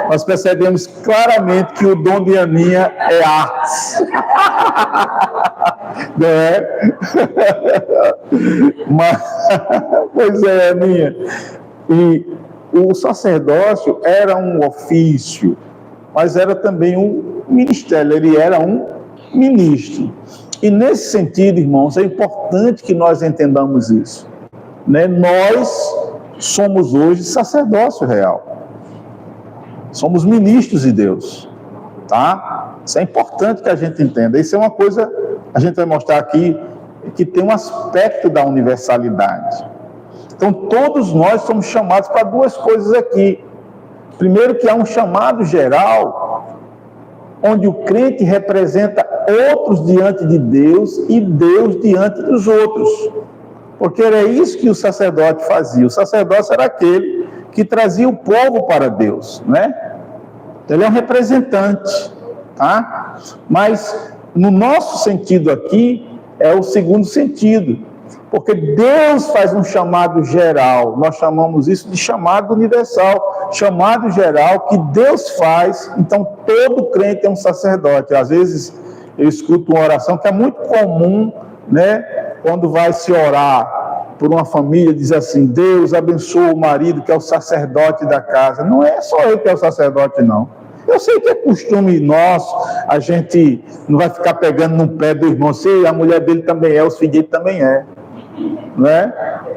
Nós percebemos claramente que o dom de Aninha é artes. Não é? Mas, pois é, Aninha. E o sacerdócio era um ofício, mas era também um ministério, ele era um ministro. E nesse sentido, irmãos, é importante que nós entendamos isso, né? Nós somos hoje sacerdócio real. Somos ministros de Deus, tá? Isso é importante que a gente entenda. Isso é uma coisa, a gente vai mostrar aqui, que tem um aspecto da universalidade. Então, todos nós somos chamados para duas coisas aqui. Primeiro, que há um chamado geral, onde o crente representa outros diante de Deus e Deus diante dos outros. Porque era isso que o sacerdote fazia. O sacerdote era aquele que trazia o povo para Deus, né? Ele é um representante, tá? Mas no nosso sentido aqui é o segundo sentido, porque Deus faz um chamado geral. Nós chamamos isso de chamado universal, chamado geral que Deus faz. Então todo crente é um sacerdote. Às vezes eu escuto uma oração que é muito comum, né? Quando vai se orar por uma família, diz assim: Deus abençoa o marido que é o sacerdote da casa. Não é só ele que é o sacerdote, não. Eu sei que é costume nosso, a gente não vai ficar pegando no pé do irmão, se a mulher dele também é, os filhos dele também é, né?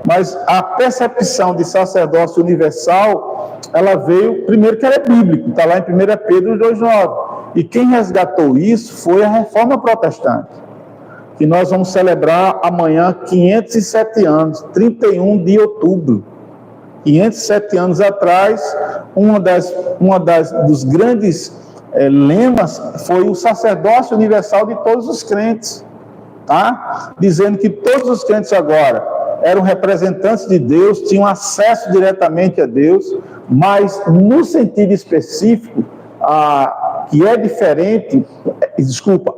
Mas a percepção de sacerdócio universal, ela veio, primeiro que ela é bíblica, está lá em 1 Pedro 2,9. E quem resgatou isso foi a Reforma Protestante, que que nós vamos celebrar amanhã 507 anos, 31 de outubro. 507 anos atrás, dos grandes lemas foi o sacerdócio universal de todos os crentes, tá? Dizendo que todos os crentes agora eram representantes de Deus, tinham acesso diretamente a Deus, mas no sentido específico, que é diferente,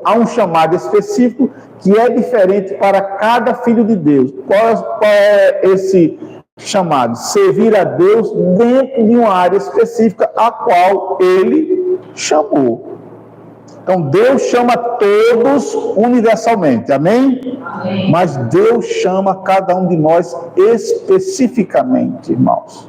há um chamado específico que é diferente para cada filho de Deus. Qual é esse chamado? Servir a Deus dentro de uma área específica a qual Ele chamou. Então, Deus chama todos universalmente, amém? Amém. Mas Deus chama cada um de nós especificamente, irmãos.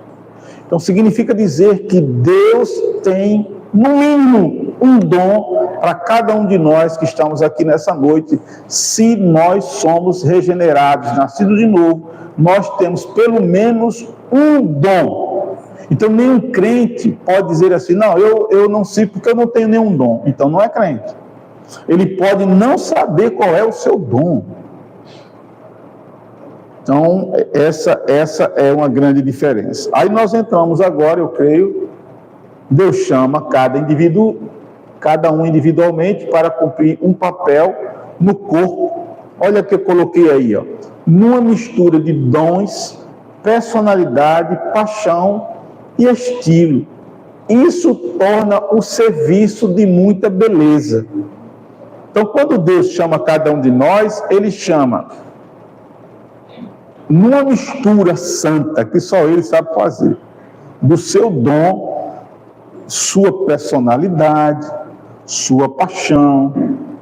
Então, significa dizer que Deus tem, no mínimo, um dom para cada um de nós que estamos aqui nessa noite. Se nós somos regenerados, nascidos de novo, nós temos pelo menos um dom. Então, nenhum crente pode dizer assim, não, eu não sei porque eu não tenho nenhum dom. Então, não é crente. Ele pode não saber qual é o seu dom. Então, essa é uma grande diferença. Aí nós entramos agora, eu creio, Deus chama cada um individualmente para cumprir um papel no corpo. Olha o que eu coloquei aí, ó. Numa mistura de dons, personalidade, paixão e estilo. Isso torna o serviço de muita beleza. Então, quando Deus chama cada um de nós, Ele chama numa mistura santa, que só Ele sabe fazer, do seu dom, sua personalidade, sua paixão,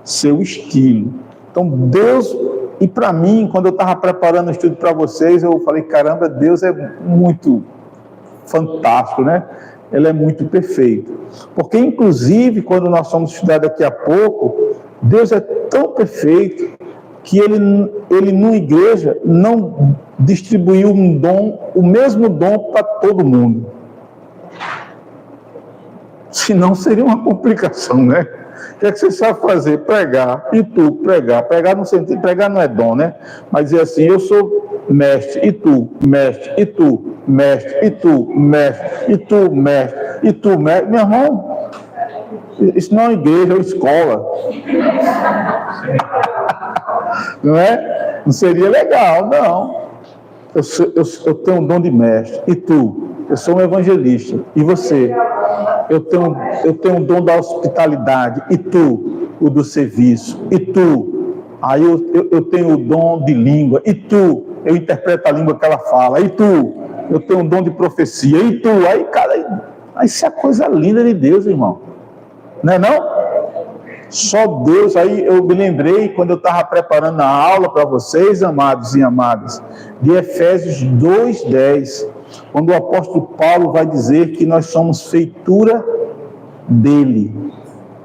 seu estilo. Então, Deus, e para mim, quando eu estava preparando o estudo para vocês, eu falei, caramba, Deus é muito fantástico, né? Ele é muito perfeito. Porque, inclusive, quando nós vamos estudar daqui a pouco, Deus é tão perfeito que ele numa igreja não distribuiu um dom, o mesmo dom para todo mundo. Senão seria uma complicação, né? O que é que você sabe fazer? Pregar. E tu, pregar. Pregar no sentido, pregar não é dom, né? Mas dizer assim, eu sou mestre, e tu, mestre, e tu, mestre, e tu, mestre, e tu, mestre, e tu, mestre. Meu irmão, isso não é uma igreja, é uma escola. Não é? Não seria legal, não. Eu tenho um dom de mestre. E tu? Eu sou um evangelista. E você? Eu tenho um dom da hospitalidade. E tu? O do serviço. E tu? Aí eu tenho o dom de língua. E tu? Eu interpreto a língua que ela fala. E tu? Eu tenho um dom de profecia. E tu? Aí, cara, isso é a coisa linda de Deus, irmão. Não é não? Só Deus. Aí eu me lembrei, quando eu estava preparando a aula para vocês, amados e amadas, de Efésios 2:10, quando o apóstolo Paulo vai dizer que nós somos feitura dele,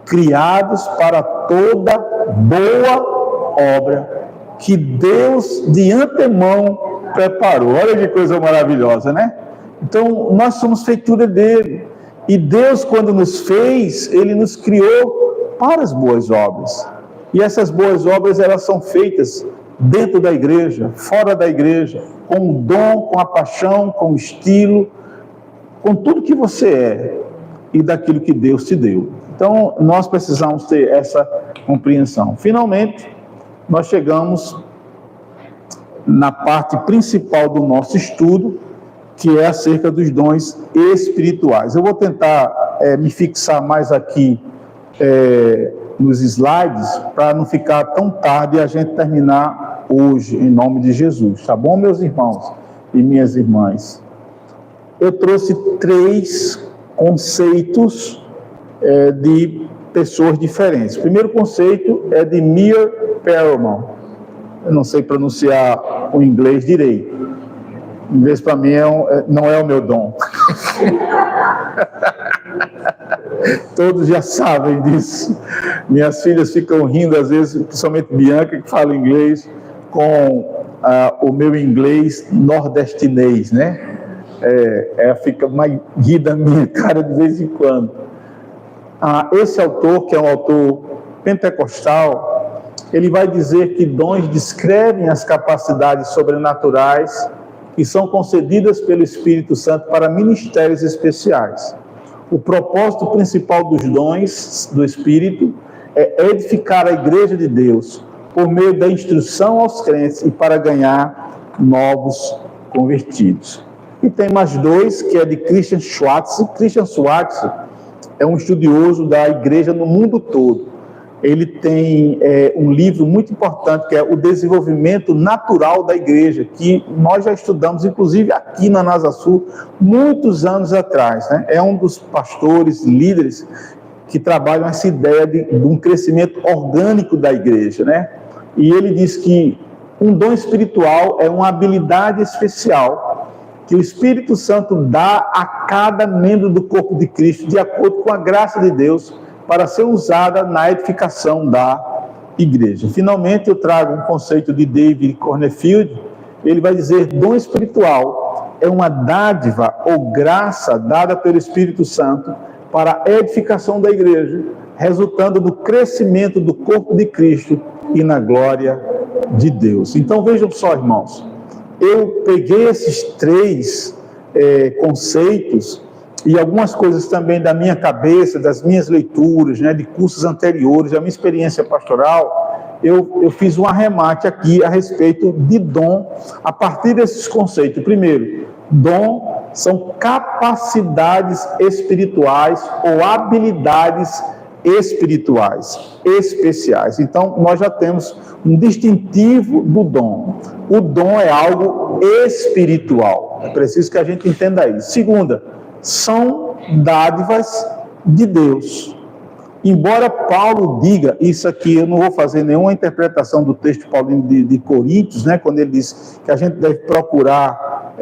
criados para toda boa obra que Deus de antemão preparou. Olha que coisa maravilhosa, né? Então, nós somos feitura dele. E Deus, quando nos fez, Ele nos criou para as boas obras. E essas boas obras, elas são feitas dentro da igreja, fora da igreja, com o dom, com a paixão, com o estilo, com tudo que você é e daquilo que Deus te deu. Então, nós precisamos ter essa compreensão. Finalmente, nós chegamos na parte principal do nosso estudo, que é acerca dos dons espirituais. Eu vou tentar me fixar mais aqui nos slides, para não ficar tão tarde e a gente terminar hoje, em nome de Jesus. Tá bom, meus irmãos e minhas irmãs? Eu trouxe 3 conceitos de pessoas diferentes. O primeiro conceito é de Meir Perelman. Eu não sei pronunciar o inglês direito. O inglês para mim não é o meu dom. Todos já sabem disso. Minhas filhas ficam rindo às vezes, principalmente Bianca, que fala inglês, com o meu inglês nordestinês, né? Fica mais rir da minha cara de vez em quando. Esse autor, que é um autor pentecostal, ele vai dizer que dons descrevem as capacidades sobrenaturais que são concedidas pelo Espírito Santo para ministérios especiais. O propósito principal dos dons do Espírito é edificar a Igreja de Deus por meio da instrução aos crentes e para ganhar novos convertidos. E tem mais dois, que é de Christian Schwartz. Christian Schwartz é um estudioso da igreja no mundo todo. Ele tem um livro muito importante, que é O Desenvolvimento Natural da Igreja, que nós já estudamos, inclusive aqui na NASA Sul, muitos anos atrás, né? É um dos pastores, líderes, que trabalham essa ideia de um crescimento orgânico da igreja, né? E ele diz que um dom espiritual é uma habilidade especial que o Espírito Santo dá a cada membro do corpo de Cristo, de acordo com a graça de Deus, para ser usada na edificação da igreja. Finalmente, eu trago um conceito de David Cornfield. Ele vai dizer: dom espiritual é uma dádiva ou graça dada pelo Espírito Santo para a edificação da igreja, resultando do crescimento do corpo de Cristo e na glória de Deus. Então, vejam só, irmãos, eu peguei esses três conceitos e algumas coisas também da minha cabeça, das minhas leituras, né, de cursos anteriores, da minha experiência pastoral. Eu fiz um arremate aqui a respeito de dom, a partir desses conceitos. Primeiro, dom são capacidades espirituais ou habilidades espirituais, especiais. Então, nós já temos um distintivo do dom. O dom é algo espiritual. É preciso que a gente entenda isso. Segunda, são dádivas de Deus. Embora Paulo diga, isso aqui eu não vou fazer nenhuma interpretação do texto paulino de Coríntios, né, quando ele diz que a gente deve procurar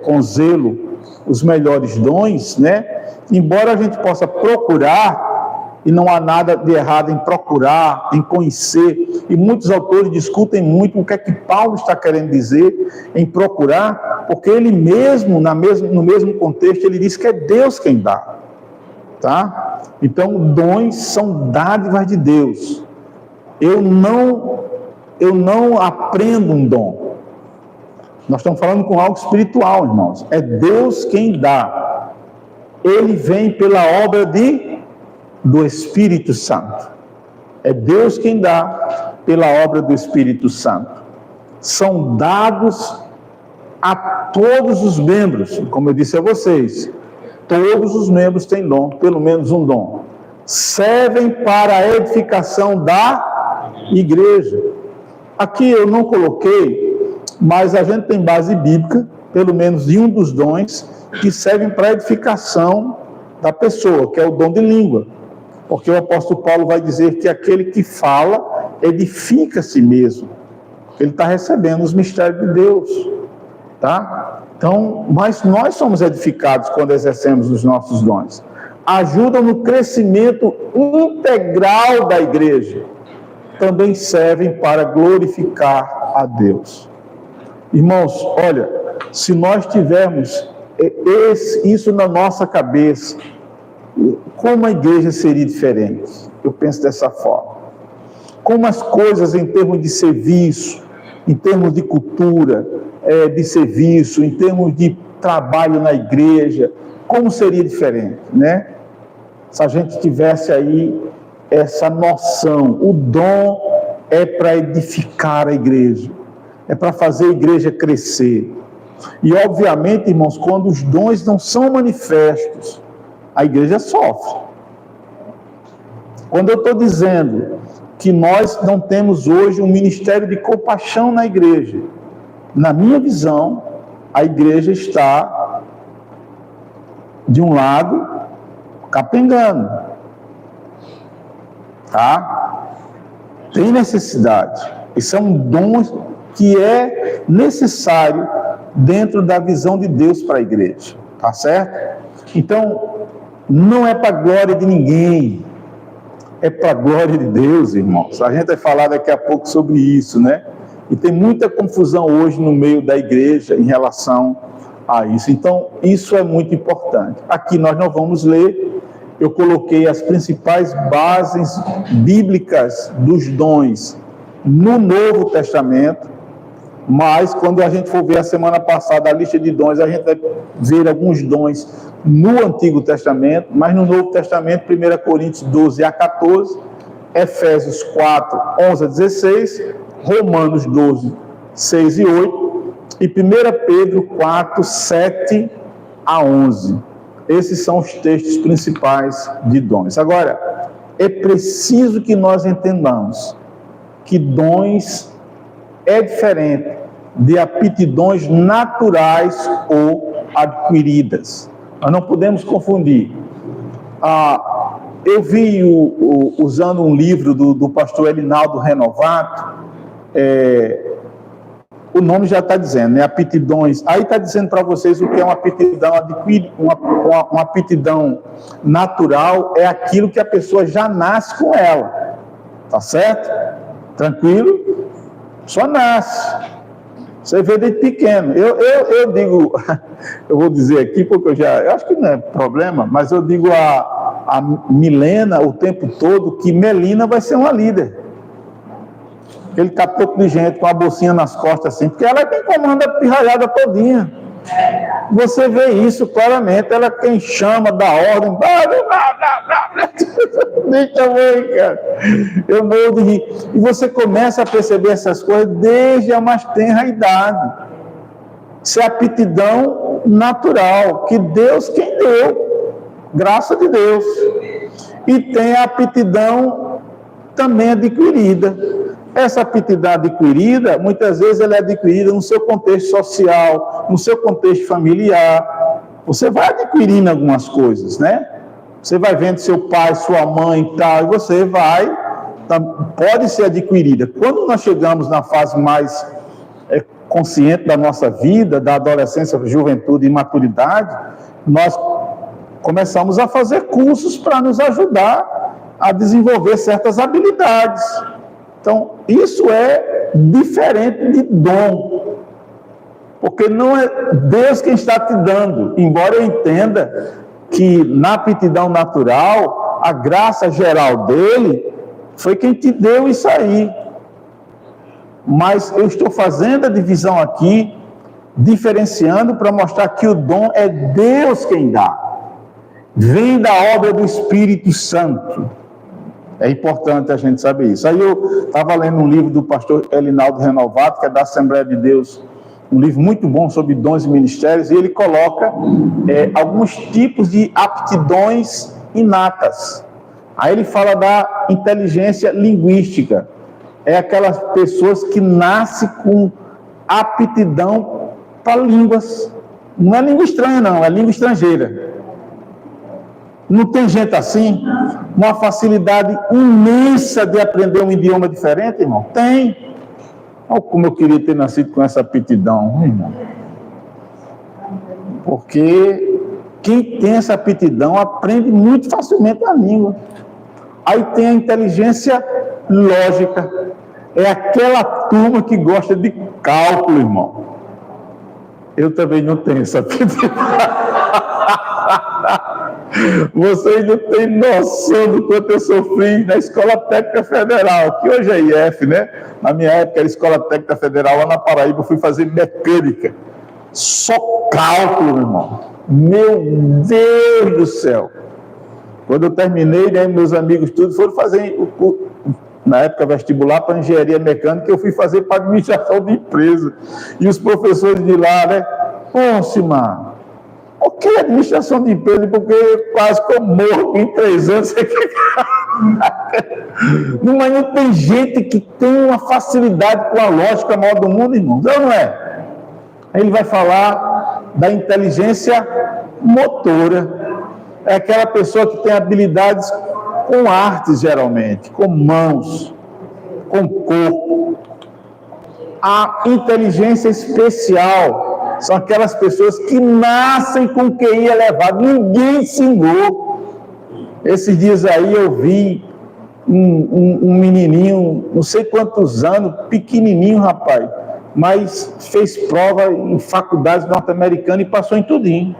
com zelo os melhores dons, né, embora a gente possa procurar, e não há nada de errado em procurar, em conhecer, e muitos autores discutem muito o que é que Paulo está querendo dizer em procurar, porque ele mesmo, no mesmo contexto, ele diz que é Deus quem dá, tá? Então, dons são dádivas de Deus. Eu não aprendo um dom. Nós estamos falando com algo espiritual, irmãos. É Deus quem dá. Ele vem pela obra do Espírito Santo. É Deus quem dá pela obra do Espírito Santo. São dados a todos os membros, como eu disse a vocês, todos os membros têm dom, pelo menos um dom. Servem para a edificação da igreja. Aqui eu não coloquei, mas a gente tem base bíblica, pelo menos de um dos dons, que servem para a edificação da pessoa, que é o dom de língua. Porque o apóstolo Paulo vai dizer que aquele que fala edifica a si mesmo. Ele está recebendo os mistérios de Deus, tá? Então, mas nós somos edificados quando exercemos os nossos dons. Ajudam no crescimento integral da igreja. Também servem para glorificar a Deus. Irmãos, olha, se nós tivermos isso na nossa cabeça, como a igreja seria diferente? Eu penso dessa forma. Como as coisas em termos de serviço, em termos de cultura, de serviço, em termos de trabalho na igreja, como seria diferente, né? Se a gente tivesse aí essa noção. O dom é para edificar a igreja, é para fazer a igreja crescer. E obviamente, irmãos, quando os dons não são manifestos, a igreja sofre. Quando eu estou dizendo que nós não temos hoje um ministério de compaixão na igreja, na minha visão, a igreja está, de um lado, capengando. Tá? Tem necessidade. Isso é um dom que é necessário dentro da visão de Deus para a igreja. Tá certo? Então, não é para a glória de ninguém, é para a glória de Deus, irmãos. A gente vai falar daqui a pouco sobre isso, né? E tem muita confusão hoje no meio da igreja em relação a isso. Então, isso é muito importante. Aqui nós não vamos ler, eu coloquei as principais bases bíblicas dos dons no Novo Testamento, mas quando a gente for ver a semana passada a lista de dons, a gente vai ver alguns dons no Antigo Testamento, mas no Novo Testamento, 1 Coríntios 12 a 14, Efésios 4, 11 a 16, Romanos 12, 6 e 8, e 1 Pedro 4, 7 a 11. Esses são os textos principais de dons. Agora, é preciso que nós entendamos que dons é diferente de aptidões naturais ou adquiridas. Nós não podemos confundir. Eu vi, usando um livro do pastor Elinaldo Renovato, o nome já está dizendo, né? Aptidões. Aí está dizendo para vocês o que é uma aptidão adquirida. Uma aptidão natural é aquilo que a pessoa já nasce com ela. Tá certo? Tranquilo? Só nasce. Você vê desde pequeno. Eu digo, eu vou dizer aqui, porque eu acho que não é problema, mas eu digo a Milena o tempo todo que Melina vai ser uma líder. Aquele capítulo de gente com a bolsinha nas costas assim, porque ela é quem comanda a pirralhada todinha. Você vê isso claramente, ela é quem chama, dá ordem, deixa eu ver, cara. Eu morro de rir. E você começa a perceber essas coisas desde a mais tenra idade. Isso é aptidão natural, que Deus quem deu, graça de Deus. E tem a aptidão também adquirida. Essa aptidão adquirida, muitas vezes ela é adquirida no seu contexto social, no seu contexto familiar. Você vai adquirindo algumas coisas, né? Você vai vendo seu pai, sua mãe e tal, e você pode ser adquirida. Quando nós chegamos na fase mais consciente da nossa vida, da adolescência, juventude e maturidade, nós começamos a fazer cursos para nos ajudar a desenvolver certas habilidades. Então, isso é diferente de dom, porque não é Deus quem está te dando, embora eu entenda que na aptidão natural, a graça geral dele foi quem te deu isso aí. Mas eu estou fazendo a divisão aqui, diferenciando para mostrar que o dom é Deus quem dá, vem da obra do Espírito Santo. É importante a gente saber isso. Aí eu estava lendo um livro do pastor Elinaldo Renovato, que é da Assembleia de Deus, um livro muito bom sobre dons e ministérios, e ele coloca alguns tipos de aptidões inatas. Aí ele fala da inteligência linguística. É aquelas pessoas que nascem com aptidão para línguas. Não é língua estranha, não, é língua estrangeira. Não tem gente assim? Uma facilidade imensa de aprender um idioma diferente, irmão? Tem. Olha como eu queria ter nascido com essa aptidão, irmão. Porque quem tem essa aptidão aprende muito facilmente a língua. Aí tem a inteligência lógica. É aquela turma que gosta de cálculo, irmão. Eu também não tenho essa aptidão. Vocês não têm noção do quanto eu sofri na Escola Técnica Federal, que hoje é IF, né? Na minha época era Escola Técnica Federal, lá na Paraíba, eu fui fazer mecânica. Só cálculo, meu irmão. Meu Deus do céu. Quando eu terminei, né, meus amigos todos foram fazer, na época, vestibular para engenharia mecânica, eu fui fazer para administração de empresa. E os professores de lá, né? Pô, Simar, o que é administração de empresa? Porque quase que eu morro em 3 anos. Mas não tem gente que tem uma facilidade com a lógica maior do mundo, irmão. Não, não é? Ele vai falar da inteligência motora. É aquela pessoa que tem habilidades com artes, geralmente, com mãos, com corpo. A inteligência especial são aquelas pessoas que nascem com QI elevado, ninguém ensinou. Esses dias aí eu vi um menininho, não sei quantos anos, pequenininho, rapaz, mas fez prova em faculdades norte-americanas e passou em tudinho.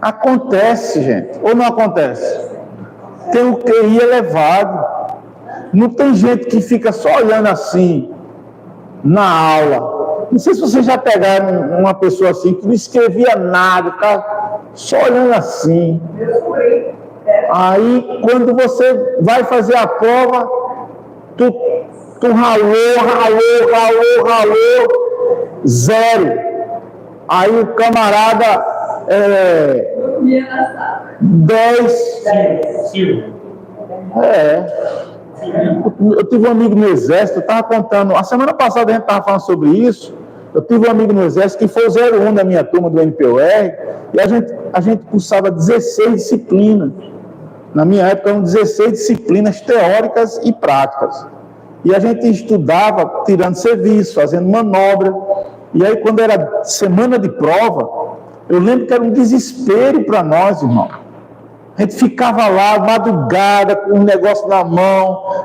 Acontece, gente, ou não acontece? Tem o QI elevado. Não tem gente que fica só olhando assim na aula. Não sei se vocês já pegaram uma pessoa assim que não escrevia nada, tá só olhando assim. Aí quando você vai fazer a prova, tu ralou, zero. Aí o camarada 10. Eu tive um amigo no exército, eu estava contando, a semana passada a gente estava falando sobre isso. Eu tive um amigo no exército que foi o 01 da minha turma do NPOR, e a gente cursava 16 disciplinas. Na minha época eram 16 disciplinas teóricas e práticas. E a gente estudava tirando serviço, fazendo manobra. E aí quando era semana de prova, eu lembro que era um desespero para nós, irmão. A gente ficava lá, madrugada, com um negócio na mão,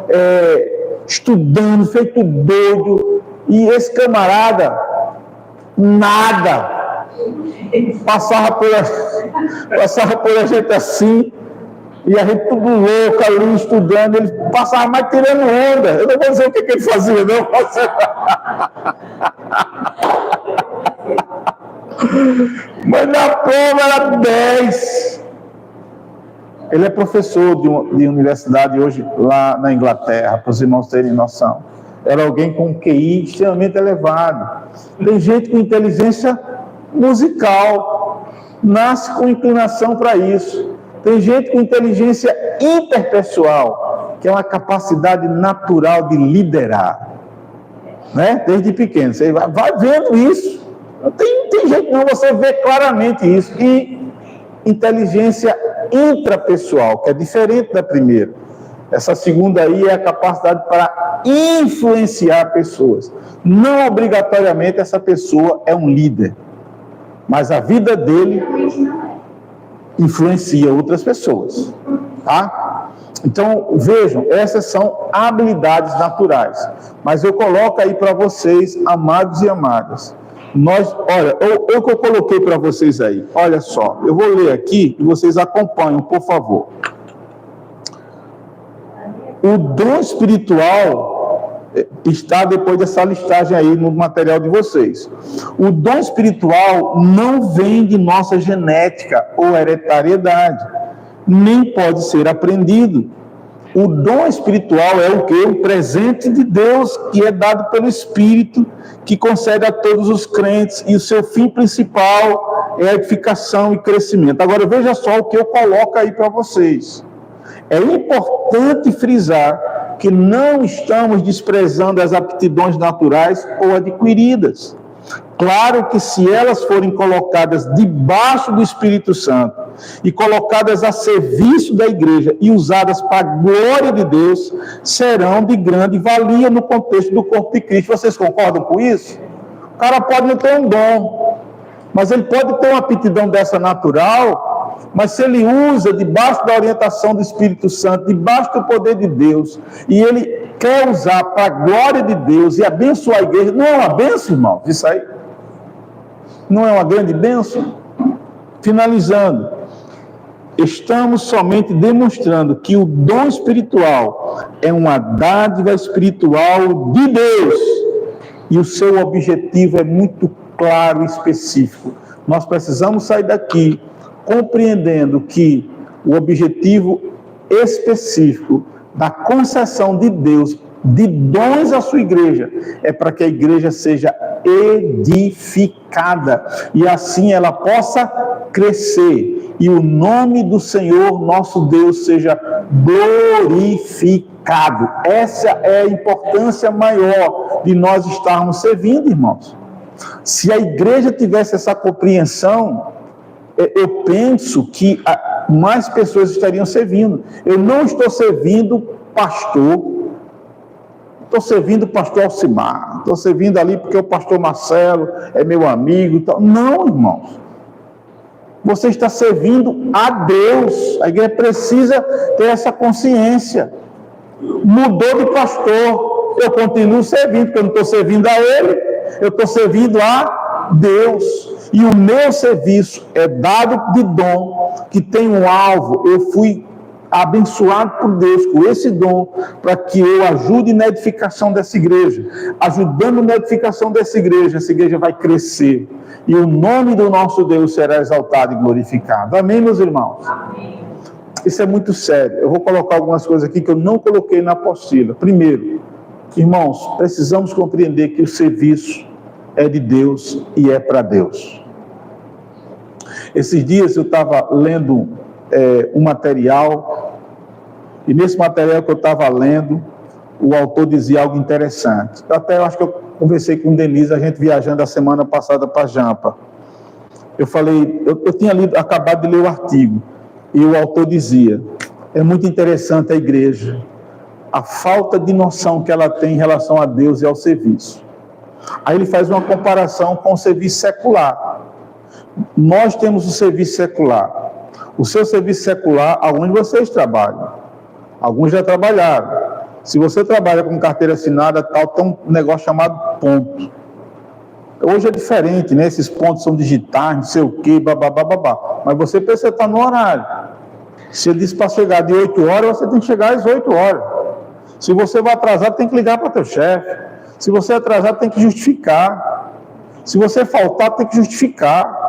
estudando, feito doido. E esse camarada, nada. Passava por a gente assim, e a gente tudo louco ali, estudando. Ele passava mais tirando onda. Eu não vou dizer o que ele fazia, não. Mas na prova era 10. Ele é professor de universidade hoje lá na Inglaterra, para os irmãos terem noção. Era alguém com um QI extremamente elevado. Tem gente com inteligência musical, nasce com inclinação para isso. Tem gente com inteligência interpessoal, que é uma capacidade natural de liderar. Né? Desde pequeno, você vai vendo isso. Não tem jeito não, você vê claramente isso. E inteligência intrapessoal, que é diferente da primeira. Essa segunda aí é a capacidade para influenciar pessoas. Não obrigatoriamente essa pessoa é um líder, mas a vida dele influencia outras pessoas, tá? Então, vejam, essas são habilidades naturais. Mas eu coloco aí para vocês, amados e amadas. Olha, o que eu coloquei para vocês aí, olha só, eu vou ler aqui e vocês acompanham, por favor. O dom espiritual está depois dessa listagem aí no material de vocês. O dom espiritual não vem de nossa genética ou hereditariedade, nem pode ser aprendido. O dom espiritual é o quê? Um presente de Deus que é dado pelo Espírito, que concede a todos os crentes, e o seu fim principal é a edificação e crescimento. Agora veja só o que eu coloco aí para vocês. É importante frisar que não estamos desprezando as aptidões naturais ou adquiridas. Claro que se elas forem colocadas debaixo do Espírito Santo e colocadas a serviço da igreja e usadas para a glória de Deus, serão de grande valia no contexto do corpo de Cristo. Vocês concordam com isso? O cara pode não ter um dom, mas ele pode ter uma aptidão dessa natural, mas se ele usa debaixo da orientação do Espírito Santo, debaixo do poder de Deus, e ele quer usar para a glória de Deus e abençoar a igreja, não é uma bênção, irmão? Isso aí não é uma grande bênção? Finalizando, estamos somente demonstrando que o dom espiritual é uma dádiva espiritual de Deus, e o seu objetivo é muito claro e específico. Nós precisamos sair daqui compreendendo que o objetivo específico da concessão de Deus de dons à sua igreja é para que a igreja seja edificada e assim ela possa crescer e o nome do Senhor nosso Deus seja glorificado. Essa é a importância maior de nós estarmos servindo, irmãos. Se a igreja tivesse essa compreensão, eu penso que mais pessoas estariam servindo. Eu não estou servindo pastor, estou servindo o pastor Alcimar, estou servindo ali porque o pastor Marcelo é meu amigo. Não, irmãos. Você está servindo a Deus. A igreja precisa ter essa consciência. Mudou de pastor, eu continuo servindo, porque eu não estou servindo a ele, eu estou servindo a Deus. E o meu serviço é dado de dom, que tem um alvo. Eu fui abençoado por Deus com esse dom, para que eu ajude na edificação dessa igreja. Ajudando na edificação dessa igreja, essa igreja vai crescer. E o nome do nosso Deus será exaltado e glorificado. Amém, meus irmãos? Amém. Isso é muito sério. Eu vou colocar algumas coisas aqui que eu não coloquei na apostila. Primeiro, irmãos, precisamos compreender que o serviço é de Deus e é para Deus. Esses dias eu estava lendo um material, e nesse material que eu estava lendo, o autor dizia algo interessante. Eu acho que eu conversei com o Denise, a gente viajando a semana passada para Jampa. Eu falei, eu tinha acabado de ler o artigo, e o autor dizia, é muito interessante a igreja, a falta de noção que ela tem em relação a Deus e ao serviço. Aí ele faz uma comparação com o serviço secular. Nós temos o serviço secular. O seu serviço secular, alguns de vocês trabalham. Alguns já trabalharam. Se você trabalha com carteira assinada, tal, tem um negócio chamado ponto. Hoje é diferente, né? Esses pontos são digitais, não sei o quê, babá. Mas você precisa estar no horário. Se ele disse para chegar de 8 horas, você tem que chegar às 8 horas. Se você vai atrasar, tem que ligar para teu chefe. Se você atrasar, tem que justificar. Se você faltar, tem que justificar.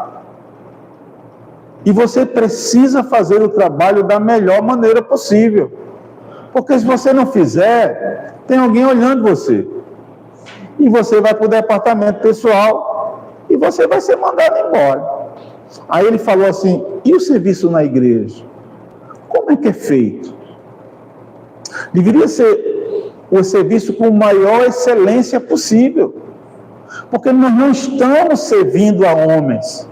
E você precisa fazer o trabalho da melhor maneira possível. Porque se você não fizer, tem alguém olhando você. E você vai para o departamento pessoal e você vai ser mandado embora. Aí ele falou assim, e o serviço na igreja? Como é que é feito? Deveria ser o serviço com a maior excelência possível. Porque nós não estamos servindo a homens.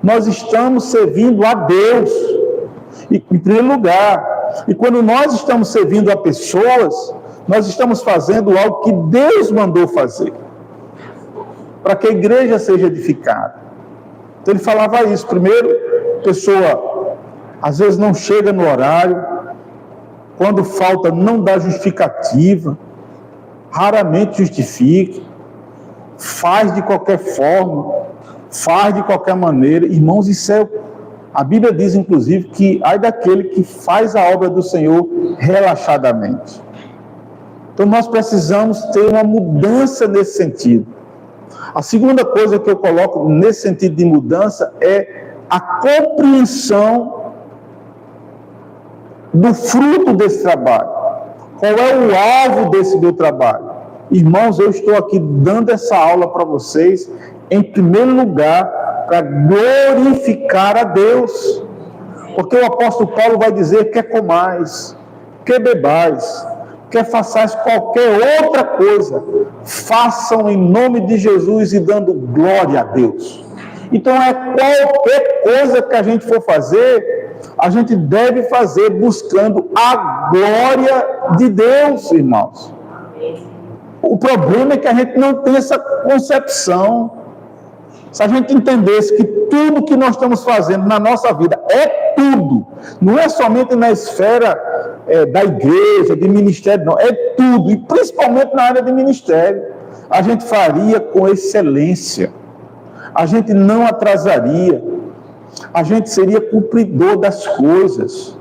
Nós estamos servindo a Deus, em primeiro lugar. E quando nós estamos servindo a pessoas, nós estamos fazendo algo que Deus mandou fazer, para que a igreja seja edificada. Então ele falava isso. Primeiro, a pessoa às vezes não chega no horário, quando falta não dá justificativa, raramente justifica, faz de qualquer forma, faz de qualquer maneira. Irmãos, isso é... A Bíblia diz, inclusive, que ai daquele que faz a obra do Senhor relaxadamente. Então, nós precisamos ter uma mudança nesse sentido. A segunda coisa que eu coloco nesse sentido de mudança é a compreensão do fruto desse trabalho. Qual é o alvo desse meu trabalho? Irmãos, eu estou aqui dando essa aula para vocês, em primeiro lugar, para glorificar a Deus. Porque o apóstolo Paulo vai dizer, quer comais, quer bebais, quer façais qualquer outra coisa, façam em nome de Jesus e dando glória a Deus. Então qualquer coisa que a gente for fazer, a gente deve fazer buscando a glória de Deus, irmãos. O problema é que a gente não tem essa concepção. Se a gente entendesse que tudo que nós estamos fazendo na nossa vida é tudo, não é somente na esfera da igreja, de ministério, não, é tudo, e principalmente na área de ministério, a gente faria com excelência, a gente não atrasaria, a gente seria cumpridor das coisas.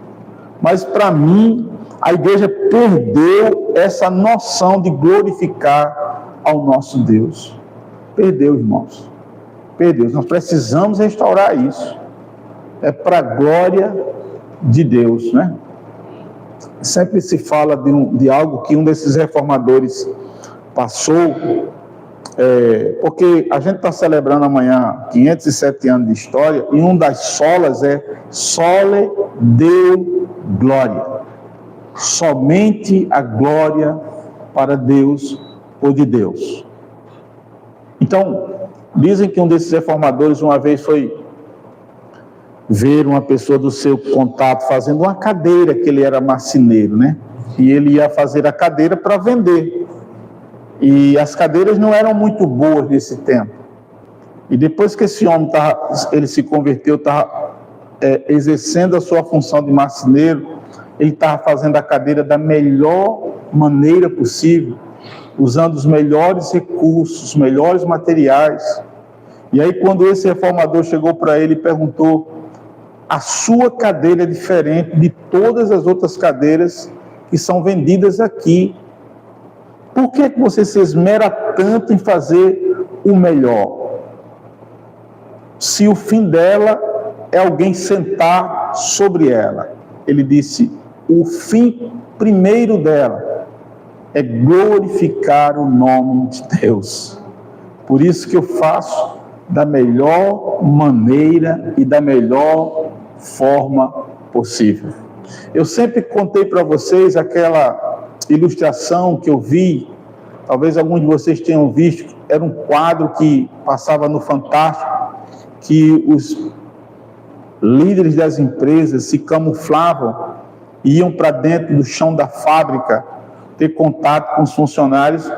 Mas para mim, a igreja perdeu essa noção de glorificar ao nosso Deus. Perdeu, irmãos. Perdeu. Nós precisamos restaurar isso. É para a glória de Deus, né? Sempre se fala de algo que um desses reformadores passou, porque a gente está celebrando amanhã 507 anos de história, e uma das solas é Sole Deo Glória. Somente a glória para Deus ou de Deus. Então, dizem que um desses reformadores uma vez foi ver uma pessoa do seu contato fazendo uma cadeira, que ele era marceneiro, né? E ele ia fazer a cadeira para vender. E as cadeiras não eram muito boas nesse tempo. E depois que esse homem ele se converteu, estava exercendo a sua função de marceneiro, ele estava fazendo a cadeira da melhor maneira possível, usando os melhores recursos, os melhores materiais. E aí, quando esse reformador chegou para ele e perguntou: a sua cadeira é diferente de todas as outras cadeiras que são vendidas aqui. Por que você se esmera tanto em fazer o melhor? Se o fim dela é alguém sentar sobre ela. Ele disse, o fim primeiro dela é glorificar o nome de Deus. Por isso que eu faço da melhor maneira e da melhor forma possível. Eu sempre contei para vocês aquela ilustração que eu vi, talvez alguns de vocês tenham visto, era um quadro que passava no Fantástico, que os líderes das empresas se camuflavam e iam para dentro do chão da fábrica ter contato com os funcionários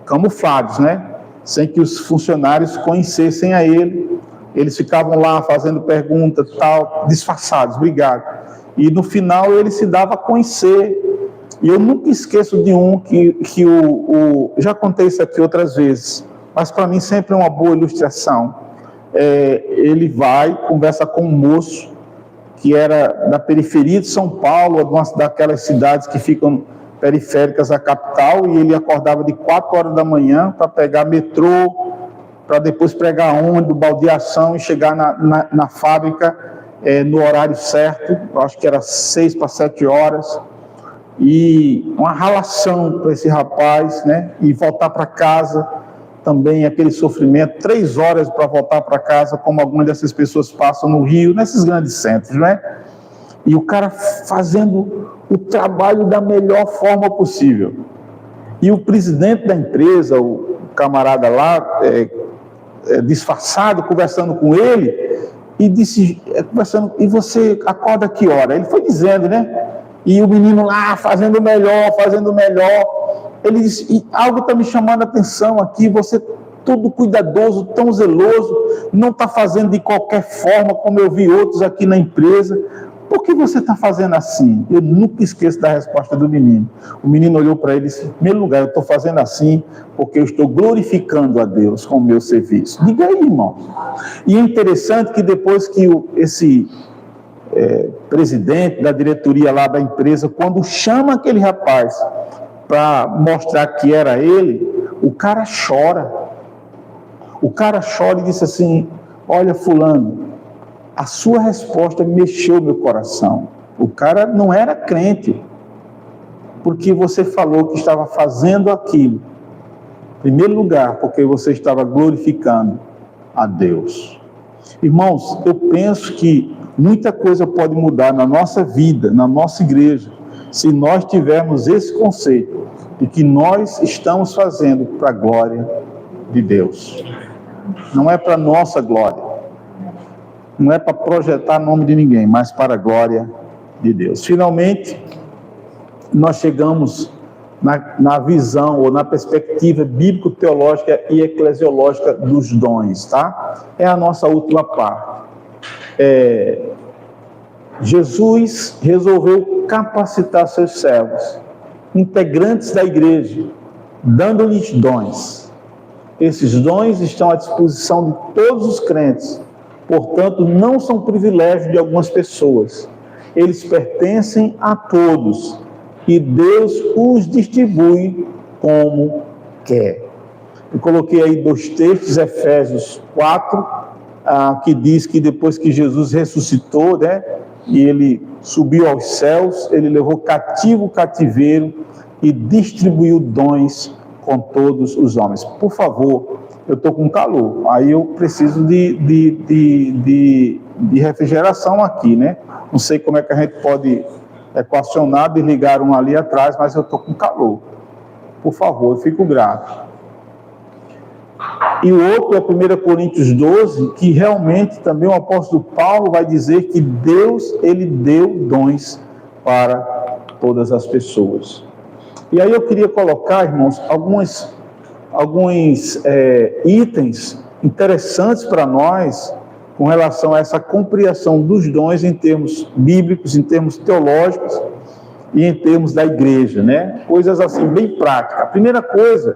camuflados, né? Sem que os funcionários conhecessem a ele. Eles ficavam lá fazendo perguntas, tal, disfarçados, obrigado. E no final ele se dava a conhecer. E eu nunca esqueço de um que já contei isso aqui outras vezes, mas para mim sempre é uma boa ilustração. Ele vai, conversa com um moço que era da periferia de São Paulo, daquelas cidades que ficam periféricas à capital, e ele acordava de 4 horas da manhã para pegar metrô, para depois pegar ônibus, baldeação e chegar na fábrica no horário certo, eu acho que era 6 para 7 horas, e uma ralação para esse rapaz, né? E voltar para casa também, aquele sofrimento, 3 horas para voltar para casa, como algumas dessas pessoas passam no Rio, nesses grandes centros, né? E o cara fazendo o trabalho da melhor forma possível. E o presidente da empresa, o camarada lá, disfarçado, conversando com ele, e disse, e você acorda que hora? Ele foi dizendo, né? E o menino lá, fazendo o melhor. Ele disse, e algo está me chamando a atenção aqui, você todo cuidadoso, tão zeloso, não está fazendo de qualquer forma, como eu vi outros aqui na empresa. Por que você está fazendo assim? Eu nunca esqueço da resposta do menino. O menino olhou para ele e disse, em primeiro lugar, eu estou fazendo assim porque eu estou glorificando a Deus com o meu serviço. Diga aí, irmão. E é interessante que depois que esse presidente da diretoria lá da empresa, quando chama aquele rapaz para mostrar que era ele, o cara chora. O cara chora e disse assim, olha fulano, a sua resposta mexeu meu coração. O cara não era crente, porque você falou que estava fazendo aquilo, em primeiro lugar, porque você estava glorificando a Deus. Irmãos, eu penso que muita coisa pode mudar na nossa vida, na nossa igreja, se nós tivermos esse conceito de que nós estamos fazendo para a glória de Deus. Não é para a nossa glória, não é para projetar nome de ninguém, mas para a glória de Deus. Finalmente, nós chegamos na visão ou na perspectiva bíblico-teológica e eclesiológica dos dons, tá? É a nossa última parte. Jesus resolveu capacitar seus servos, integrantes da igreja, dando-lhes dons. Esses dons estão à disposição de todos os crentes, portanto, não são privilégios de algumas pessoas. Eles pertencem a todos e Deus os distribui como quer. Eu coloquei aí 2 textos, Efésios 4, que diz que depois que Jesus ressuscitou, né, e ele subiu aos céus, ele levou cativo o cativeiro e distribuiu dons com todos os homens. Por favor, eu estou com calor, aí eu preciso de refrigeração aqui, né? Não sei como é que a gente pode equacionar, desligar um ali atrás, mas eu estou com calor. Por favor, eu fico grato. E o outro é 1 Coríntios 12, que realmente também o apóstolo Paulo vai dizer que Deus, ele deu dons para todas as pessoas. E aí eu queria colocar, irmãos, alguns itens interessantes para nós com relação a essa compreensão dos dons em termos bíblicos, em termos teológicos e em termos da igreja, né? Coisas assim bem práticas. A primeira coisa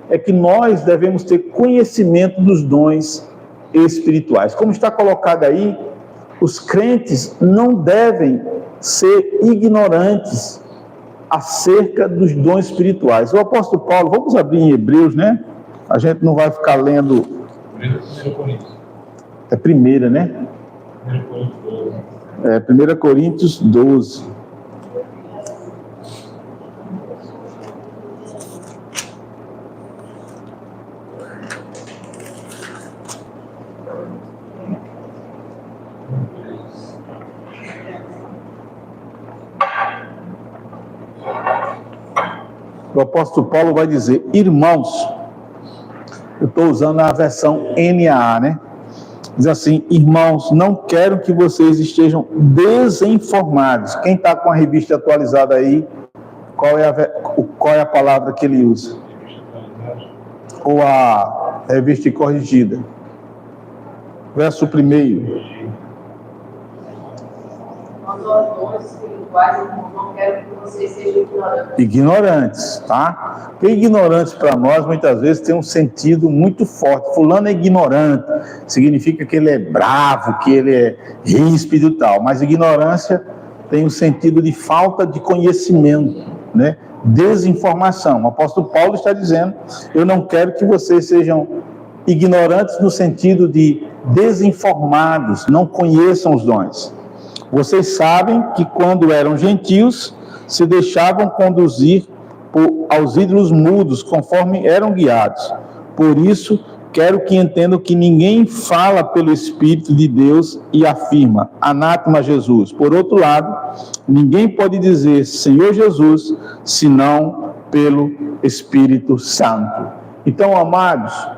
é que nós devemos ter conhecimento dos dons espirituais. Como está colocado aí, os crentes não devem ser ignorantes acerca dos dons espirituais. O apóstolo Paulo, vamos abrir em Hebreus, né? A gente não vai ficar lendo. É primeira, né? 1 Coríntios 12. O apóstolo Paulo vai dizer: irmãos, eu estou usando a versão NAA, né? Diz assim: irmãos, não quero que vocês estejam desinformados. Quem está com a revista atualizada aí, qual é a palavra que ele usa? Ou a revista corrigida? Verso 1. Não quero que vocês sejam ignorantes. Ignorantes, tá? Porque ignorantes para nós muitas vezes tem um sentido muito forte. Fulano é ignorante, significa que ele é bravo, que ele é ríspido e tal. Mas ignorância tem um sentido de falta de conhecimento, né? Desinformação. O apóstolo Paulo está dizendo: eu não quero que vocês sejam ignorantes no sentido de desinformados, não conheçam os dons. Vocês sabem que quando eram gentios, se deixavam conduzir aos ídolos mudos, conforme eram guiados. Por isso, quero que entendam que ninguém fala pelo Espírito de Deus e afirma: anátema Jesus. Por outro lado, ninguém pode dizer Senhor Jesus, senão pelo Espírito Santo. Então, amados,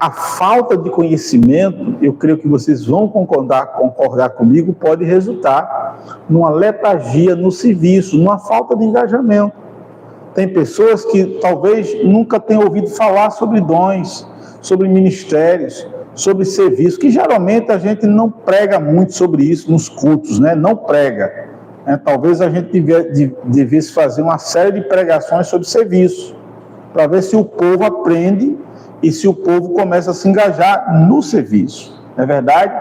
a falta de conhecimento, eu creio que vocês vão concordar comigo, pode resultar numa letargia no serviço, numa falta de engajamento. Tem pessoas que talvez nunca tenham ouvido falar sobre dons, sobre ministérios, sobre serviço, que geralmente a gente não prega muito sobre isso nos cultos, né? Não prega. Talvez a gente devesse fazer uma série de pregações sobre serviço, para ver se o povo aprende e se o povo começa a se engajar no serviço, não é verdade?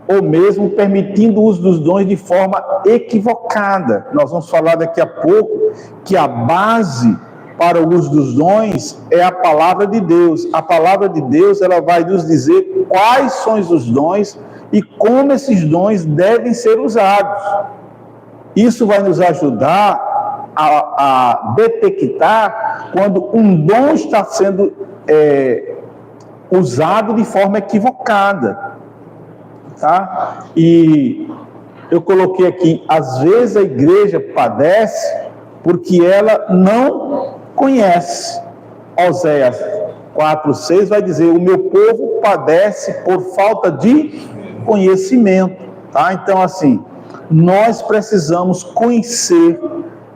Ou mesmo permitindo o uso dos dons de forma equivocada. Nós vamos falar daqui a pouco que a base para o uso dos dons é a palavra de Deus. A palavra de Deus, ela vai nos dizer quais são os dons e como esses dons devem ser usados. Isso vai nos ajudar a detectar quando um dom está sendo usado de forma equivocada, tá? E eu coloquei aqui: às vezes a igreja padece porque ela não conhece. Oséias 4:6 vai dizer: o meu povo padece por falta de conhecimento, tá? Então, assim, nós precisamos conhecer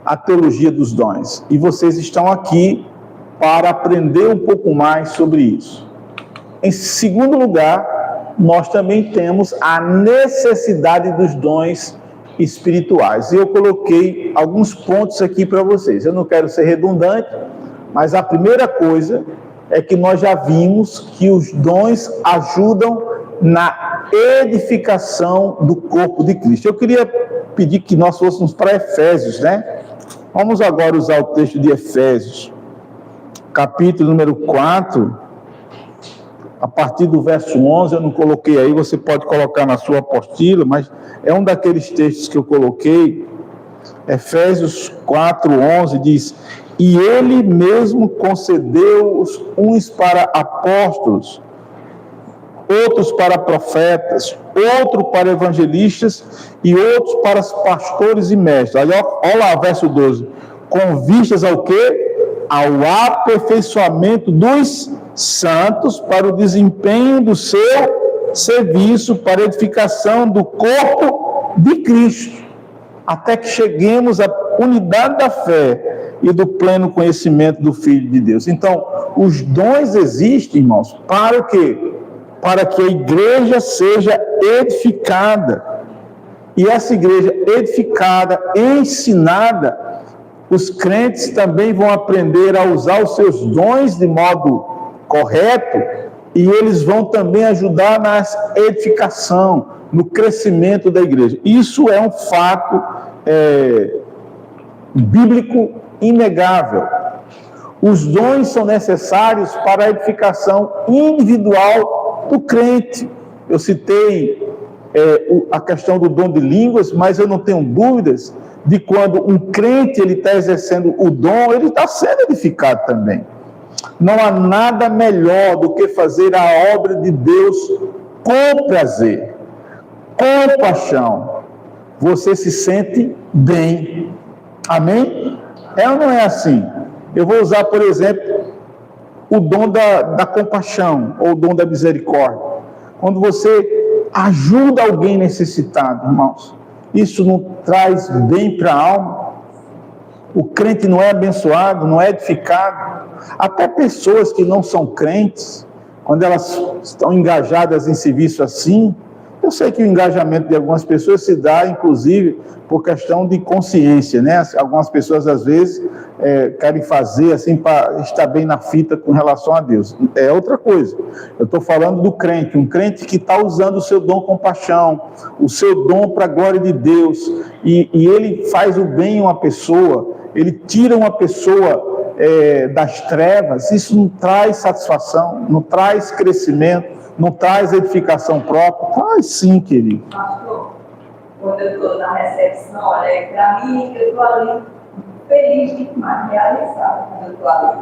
a teologia dos dons, e vocês estão aqui para aprender um pouco mais sobre isso. Em segundo lugar, nós também temos a necessidade dos dons espirituais. E eu coloquei alguns pontos aqui para vocês. Eu não quero ser redundante, mas a primeira coisa é que nós já vimos que os dons ajudam na edificação do corpo de Cristo. Eu queria pedir que nós fôssemos para Efésios, né? Vamos agora usar o texto de Efésios, capítulo número 4, a partir do verso 11, eu não coloquei aí, você pode colocar na sua apostila, mas é um daqueles textos que eu coloquei. Efésios 4:11 diz: e ele mesmo concedeu uns para apóstolos, outros para profetas, outros para evangelistas e outros para pastores e mestres. Olha lá, verso 12. Com vistas ao quê? Ao aperfeiçoamento dos santos para o desempenho do seu serviço, para a edificação do corpo de Cristo, até que cheguemos à unidade da fé e do pleno conhecimento do Filho de Deus. Então, os dons existem, irmãos, para o quê? Para que a igreja seja edificada. E essa igreja edificada, ensinada, os crentes também vão aprender a usar os seus dons de modo correto, e eles vão também ajudar na edificação, no crescimento da igreja. Isso é um fato bíblico inegável. Os dons são necessários para a edificação individual do crente. Eu citei a questão do dom de línguas, mas eu não tenho dúvidas de quando um crente está exercendo o dom, ele está sendo edificado também. Não há nada melhor do que fazer a obra de Deus com prazer, com paixão. Você se sente bem. Amém? É ou não é assim? Eu vou usar, por exemplo, o dom da compaixão, ou o dom da misericórdia. Quando você ajuda alguém necessitado, irmãos, isso não traz bem para a alma? O crente não é abençoado, não é edificado. Até pessoas que não são crentes, quando elas estão engajadas em serviço assim, eu sei que o engajamento de algumas pessoas se dá, inclusive, por questão de consciência, né? Algumas pessoas, às vezes, querem fazer assim para estar bem na fita com relação a Deus. É outra coisa. Eu estou falando do crente, um crente que está usando o seu dom com paixão, o seu dom para a glória de Deus, e ele faz o bem a uma pessoa, ele tira uma pessoa das trevas. Isso não traz satisfação, não traz crescimento, não traz edificação própria. Traz sim, querido. Pastor, quando eu estou na recepção, olha, para mim, eu estou ali feliz demais, realizada quando eu estou ali,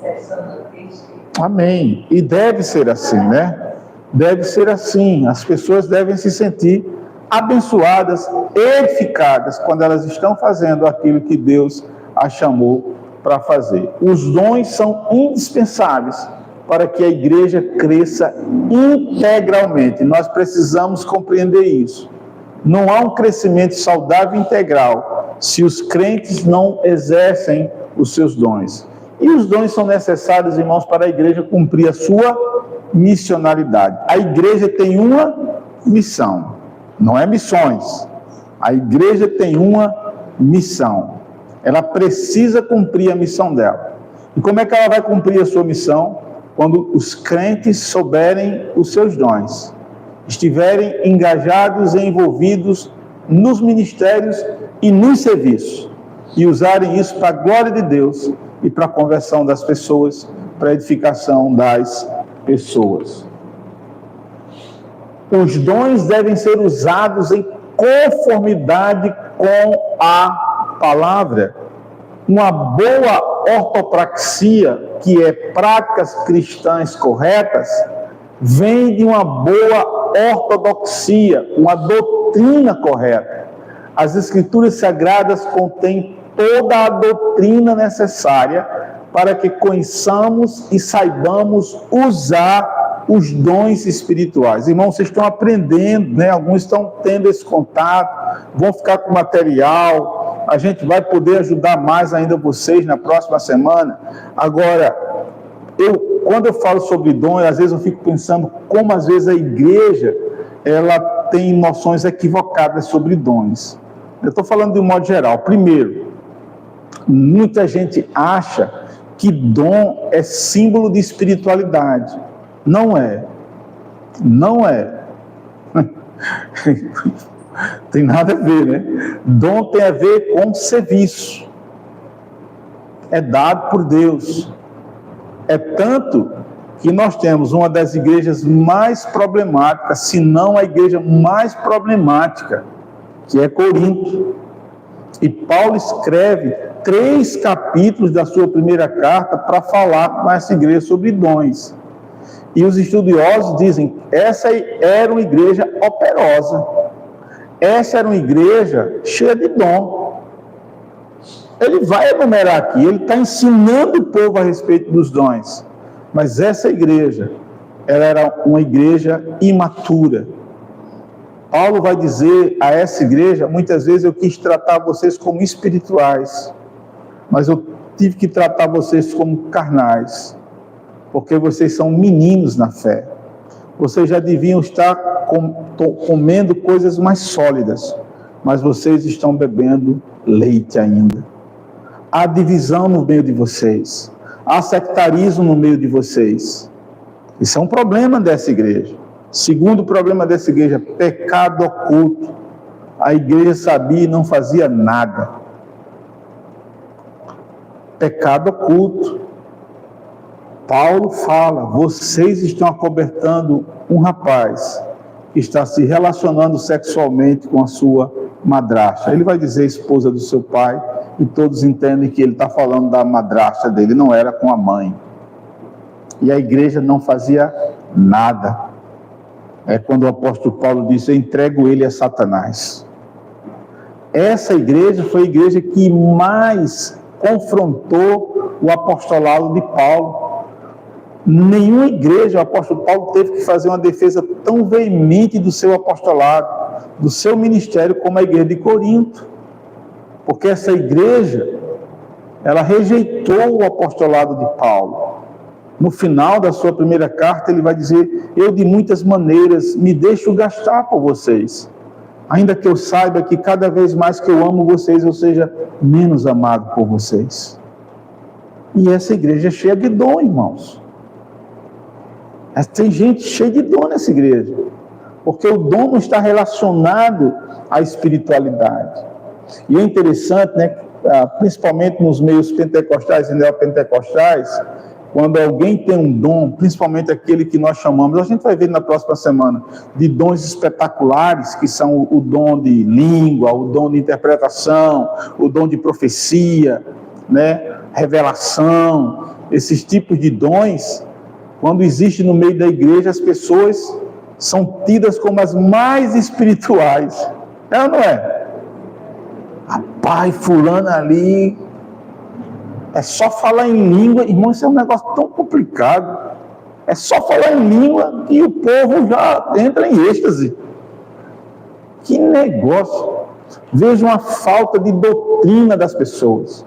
recepcionando Cristo. Amém. E deve ser assim, né? Deve ser assim. As pessoas devem se sentir abençoadas, edificadas, quando elas estão fazendo aquilo que Deus as chamou para fazer. Os dons são indispensáveis para que a igreja cresça integralmente. Nós precisamos compreender isso. Não há um crescimento saudável integral se os crentes não exercem os seus dons. E os dons são necessários, irmãos, para a igreja cumprir a sua missionalidade. A igreja tem uma missão, não é missões. A igreja tem uma missão. Ela precisa cumprir a missão dela. E como é que ela vai cumprir a sua missão? Quando os crentes souberem os seus dons, estiverem engajados e envolvidos nos ministérios e nos serviços, e usarem isso para a glória de Deus e para a conversão das pessoas, para a edificação das pessoas. Os dons devem ser usados em conformidade com a palavra. Uma boa ortopraxia, que é práticas cristãs corretas, vem de uma boa ortodoxia, uma doutrina correta. As Escrituras Sagradas contêm toda a doutrina necessária para que conheçamos e saibamos usar os dons espirituais. Irmãos, vocês estão aprendendo, né? Alguns estão tendo esse contato, vão ficar com material, a gente vai poder ajudar mais ainda vocês na próxima semana. Agora, quando eu falo sobre dom, às vezes eu fico pensando como às vezes a igreja ela tem noções equivocadas sobre dons. Eu estou falando de um modo geral. Primeiro, muita gente acha que dom é símbolo de espiritualidade. Não é. Não é. Tem nada a ver, né? Dom tem a ver com serviço. É dado por Deus. É tanto que nós temos uma das igrejas mais problemáticas, se não a igreja mais problemática, que é Corinto. E Paulo escreve 3 capítulos da sua primeira carta para falar com essa igreja sobre dons. E os estudiosos dizem que essa era uma igreja operosa. Essa era uma igreja cheia de dom. Ele vai enumerar aqui, ele está ensinando o povo a respeito dos dons. Mas essa igreja, ela era uma igreja imatura. Paulo vai dizer a essa igreja, muitas vezes eu quis tratar vocês como espirituais, mas eu tive que tratar vocês como carnais, porque vocês são meninos na fé. Vocês já deviam estar comendo coisas mais sólidas, mas vocês estão bebendo leite ainda. Há divisão no meio de vocês, há sectarismo no meio de vocês. Isso é um problema dessa igreja. Segundo problema dessa igreja, pecado oculto. A igreja sabia e não fazia nada. Pecado oculto. Paulo fala, vocês estão acobertando um rapaz que está se relacionando sexualmente com a sua madrasta. Ele vai dizer esposa do seu pai, e todos entendem que ele está falando da madrasta dele, não era com a mãe. E a igreja não fazia nada. É quando o apóstolo Paulo disse, eu entrego ele a Satanás. Essa igreja foi a igreja que mais confrontou o apostolado de Paulo. Nenhuma igreja, o apóstolo Paulo teve que fazer uma defesa tão veemente do seu apostolado, do seu ministério, como a igreja de Corinto. Porque essa igreja, ela rejeitou o apostolado de Paulo. No final da sua primeira carta, ele vai dizer, eu de muitas maneiras me deixo gastar por vocês, ainda que eu saiba que cada vez mais que eu amo vocês, eu seja menos amado por vocês. E essa igreja é cheia de dom, irmãos. Tem gente cheia de dom nessa igreja, porque o dom não está relacionado à espiritualidade. E é interessante, né, principalmente nos meios pentecostais e neopentecostais, quando alguém tem um dom, principalmente aquele que nós chamamos, a gente vai ver na próxima semana, de dons espetaculares, que são o dom de língua, o dom de interpretação, o dom de profecia, né, revelação, esses tipos de dons. Quando existe no meio da igreja, as pessoas são tidas como as mais espirituais. É ou não é? Rapaz, fulano ali, é só falar em língua. Irmão, isso é um negócio tão complicado. É só falar em língua que o povo já entra em êxtase. Que negócio. Veja uma falta de doutrina das pessoas.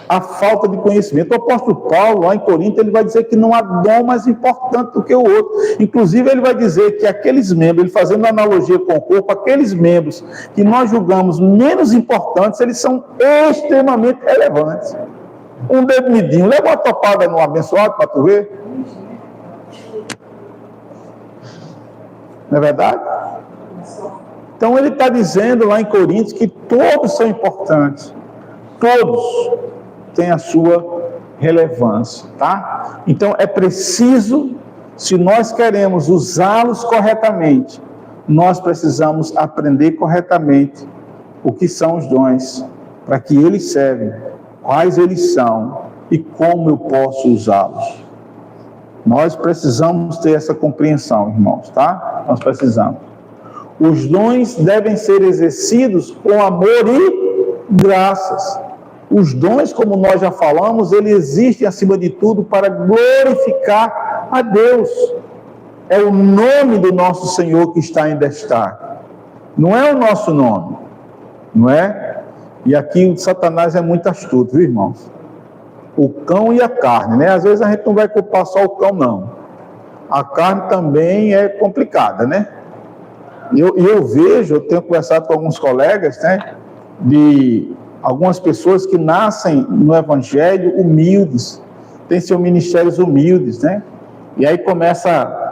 A falta de conhecimento. O apóstolo Paulo, lá em Corinto, ele vai dizer que não há dom mais importante do que o outro. Inclusive, ele vai dizer que aqueles membros, ele fazendo analogia com o corpo, aqueles membros que nós julgamos menos importantes, eles são extremamente relevantes. Um dedo midinho, leva uma topada no abençoado para tu ver. Não é verdade? Então, ele está dizendo lá em Coríntios que todos são importantes. Todos têm a sua relevância, tá? Então, é preciso, se nós queremos usá-los corretamente, nós precisamos aprender corretamente o que são os dons, para que eles servem, quais eles são e como eu posso usá-los. Nós precisamos ter essa compreensão, irmãos, tá? Nós precisamos. Os dons devem ser exercidos com amor e graças. Os dons, como nós já falamos, eles existem acima de tudo para glorificar a Deus. É o nome do nosso Senhor que está em destaque. Não é o nosso nome, não é? E aqui o Satanás é muito astuto, viu, irmãos? O cão e a carne, né? Às vezes a gente não vai culpar só o cão, não. A carne também é complicada, né? Eu vejo, eu tenho conversado com alguns colegas, né? De algumas pessoas que nascem no Evangelho humildes, têm seus ministérios humildes, né? E aí começa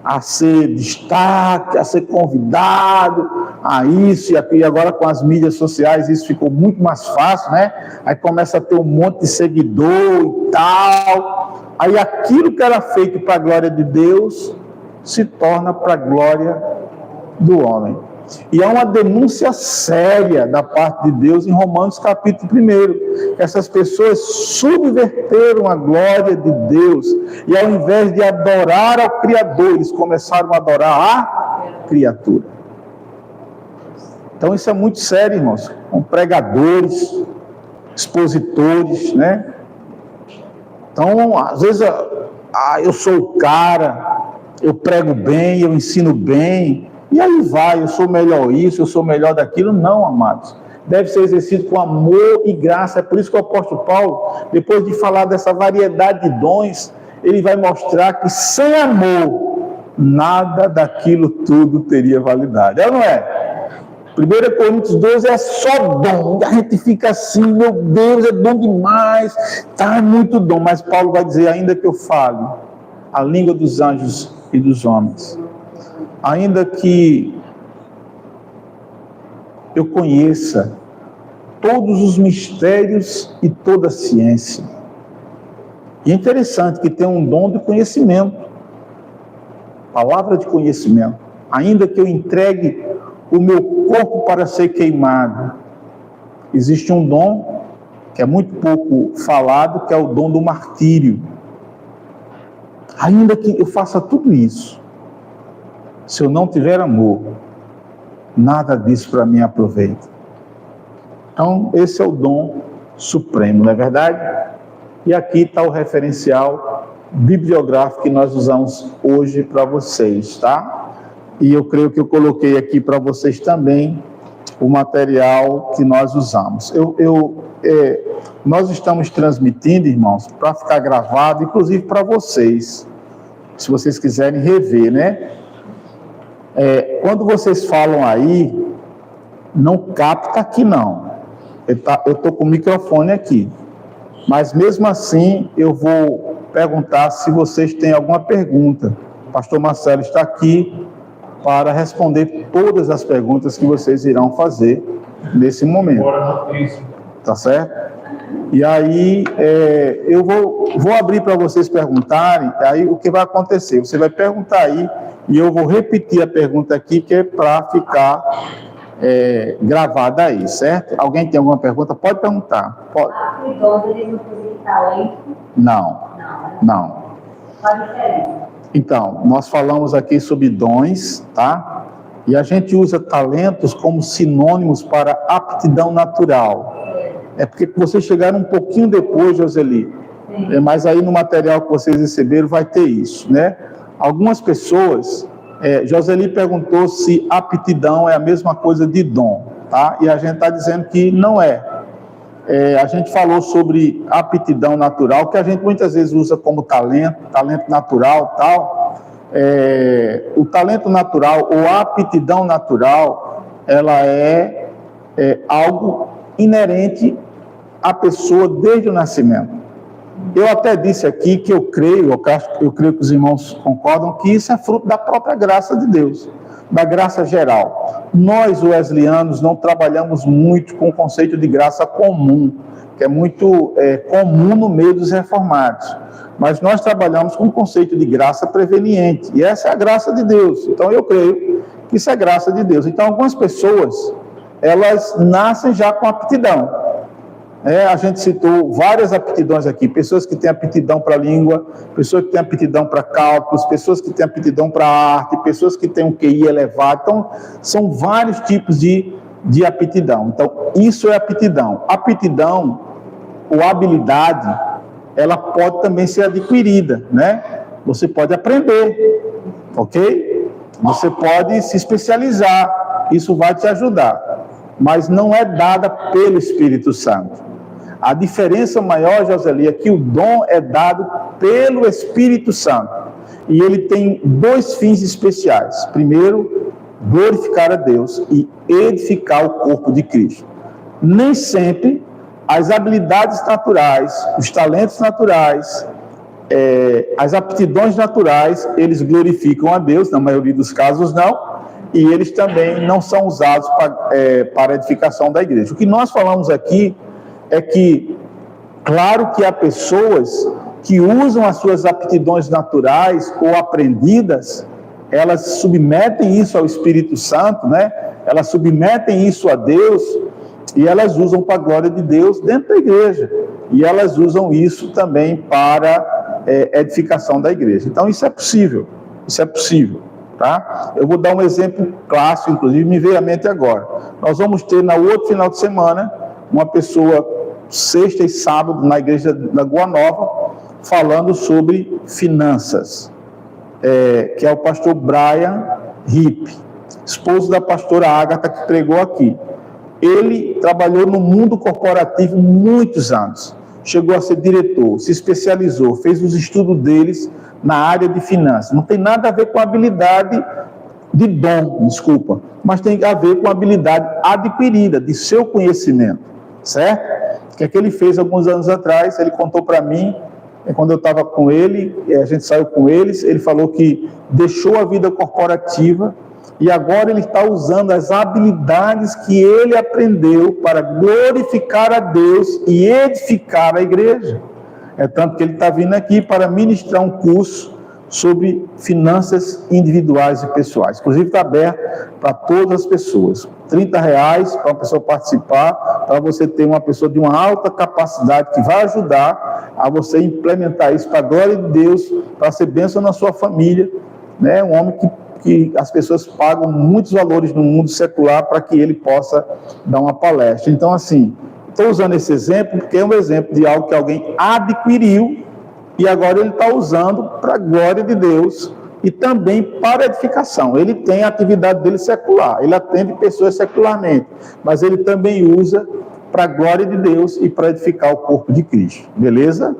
a ser destaque, a ser convidado, a isso e aquilo. E agora com as mídias sociais isso ficou muito mais fácil, né? Aí começa a ter um monte de seguidor e tal. Aí aquilo que era feito para a glória de Deus se torna para a glória do homem. E há uma denúncia séria da parte de Deus em Romanos capítulo 1. Essas pessoas subverteram a glória de Deus e ao invés de adorar ao Criador, eles começaram a adorar a criatura. Então isso é muito sério, irmãos. Com pregadores, expositores, né? Então, às vezes, eu sou o cara, eu prego bem, eu ensino bem, e aí vai, eu sou melhor isso, eu sou melhor daquilo. Não, amados. Deve ser exercido com amor e graça. É por isso que o apóstolo Paulo, depois de falar dessa variedade de dons, ele vai mostrar que sem amor, nada daquilo tudo teria validade. É ou não é? 1 Coríntios 12 é só dom. A gente fica assim, meu Deus, é dom demais, tá, é muito dom. Mas Paulo vai dizer, ainda que eu fale a língua dos anjos e dos homens, ainda que eu conheça todos os mistérios e toda a ciência. E é interessante que tem um dom de conhecimento, palavra de conhecimento. Ainda que eu entregue o meu corpo para ser queimado, existe um dom que é muito pouco falado, que é o dom do martírio. Ainda que eu faça tudo isso, se eu não tiver amor, nada disso para mim aproveita. Então, esse é o dom supremo, não é verdade? E aqui está o referencial bibliográfico que nós usamos hoje para vocês, tá? E eu creio que eu coloquei aqui para vocês também o material que nós usamos. Nós estamos transmitindo, irmãos, para ficar gravado, inclusive para vocês, se vocês quiserem rever, né? Quando vocês falam aí, não capta aqui não. Eu estou com o microfone aqui. Mas mesmo assim, eu vou perguntar se vocês têm alguma pergunta. O pastor Marcelo está aqui para responder todas as perguntas que vocês irão fazer nesse momento. Tá certo? E aí, eu vou abrir para vocês perguntarem, aí o que vai acontecer? Você vai perguntar aí, e eu vou repetir a pergunta aqui, que é para ficar gravada aí, certo? Alguém tem alguma pergunta? Pode perguntar. Pode. Não. Qual a diferença? Então, nós falamos aqui sobre dons, tá? E a gente usa talentos como sinônimos para aptidão natural. É porque vocês chegaram um pouquinho depois, Joseli. Mas aí no material que vocês receberam vai ter isso, né? Algumas pessoas... Joseli perguntou se aptidão é a mesma coisa de dom, tá? E a gente está dizendo que não é. A gente falou sobre aptidão natural, que a gente muitas vezes usa como talento natural, tal. O talento natural ou a aptidão natural, ela é algo inerente à pessoa desde o nascimento. Eu até disse aqui que eu creio que os irmãos concordam, que isso é fruto da própria graça de Deus, da graça geral. Nós, wesleyanianos, não trabalhamos muito com o conceito de graça comum, que é muito comum no meio dos reformados. Mas nós trabalhamos com o conceito de graça preveniente, e essa é a graça de Deus. Então eu creio que isso é graça de Deus. Então algumas pessoas, elas nascem já com aptidão. A gente citou várias aptidões aqui, pessoas que têm aptidão para a língua, pessoas que têm aptidão para cálculos, pessoas que têm aptidão para arte, pessoas que têm um QI elevado. Então, são vários tipos de aptidão. Então, isso é aptidão. Aptidão, ou habilidade, ela pode também ser adquirida, né? Você pode aprender, ok? Você pode se especializar, isso vai te ajudar. Mas não é dada pelo Espírito Santo. A diferença maior, Joseli, é que o dom é dado pelo Espírito Santo. E ele tem dois fins especiais. Primeiro, glorificar a Deus e edificar o corpo de Cristo. Nem sempre as habilidades naturais, os talentos naturais, as aptidões naturais, eles glorificam a Deus, na maioria dos casos não, e eles também não são usados para a edificação da igreja. O que nós falamos aqui é que, claro que há pessoas que usam as suas aptidões naturais ou aprendidas, elas submetem isso ao Espírito Santo, né? Elas submetem isso a Deus e elas usam para a glória de Deus dentro da igreja. E elas usam isso também para edificação da igreja. Então isso é possível, tá? Eu vou dar um exemplo clássico, inclusive me veio à mente agora. Nós vamos ter no outro final de semana uma pessoa, sexta e sábado, na igreja da Goa Nova, falando sobre finanças, que é o pastor Brian Hipp, esposo da pastora Agatha, que pregou aqui. Ele trabalhou no mundo corporativo muitos anos, chegou a ser diretor, se especializou, fez os estudos deles na área de finanças. Não tem nada a ver com habilidade de dom, desculpa, mas tem a ver com a habilidade adquirida, de seu conhecimento, certo? O que é que ele fez alguns anos atrás? Ele contou para mim quando eu estava com ele, a gente saiu com eles, ele falou que deixou a vida corporativa e agora ele está usando as habilidades que ele aprendeu para glorificar a Deus e edificar a igreja. É tanto que ele está vindo aqui para ministrar um curso sobre finanças individuais e pessoais. Inclusive está aberto para todas as pessoas. R$30 para uma pessoa participar, para você ter uma pessoa de uma alta capacidade que vai ajudar a você implementar isso para a glória de Deus, para ser bênção na sua família, né? Um homem que as pessoas pagam muitos valores no mundo secular para que ele possa dar uma palestra. Então, assim, estou usando esse exemplo porque é um exemplo de algo que alguém adquiriu e agora ele está usando para a glória de Deus e também para edificação. Ele tem a atividade dele secular, ele atende pessoas secularmente, mas ele também usa para a glória de Deus e para edificar o corpo de Cristo. Beleza?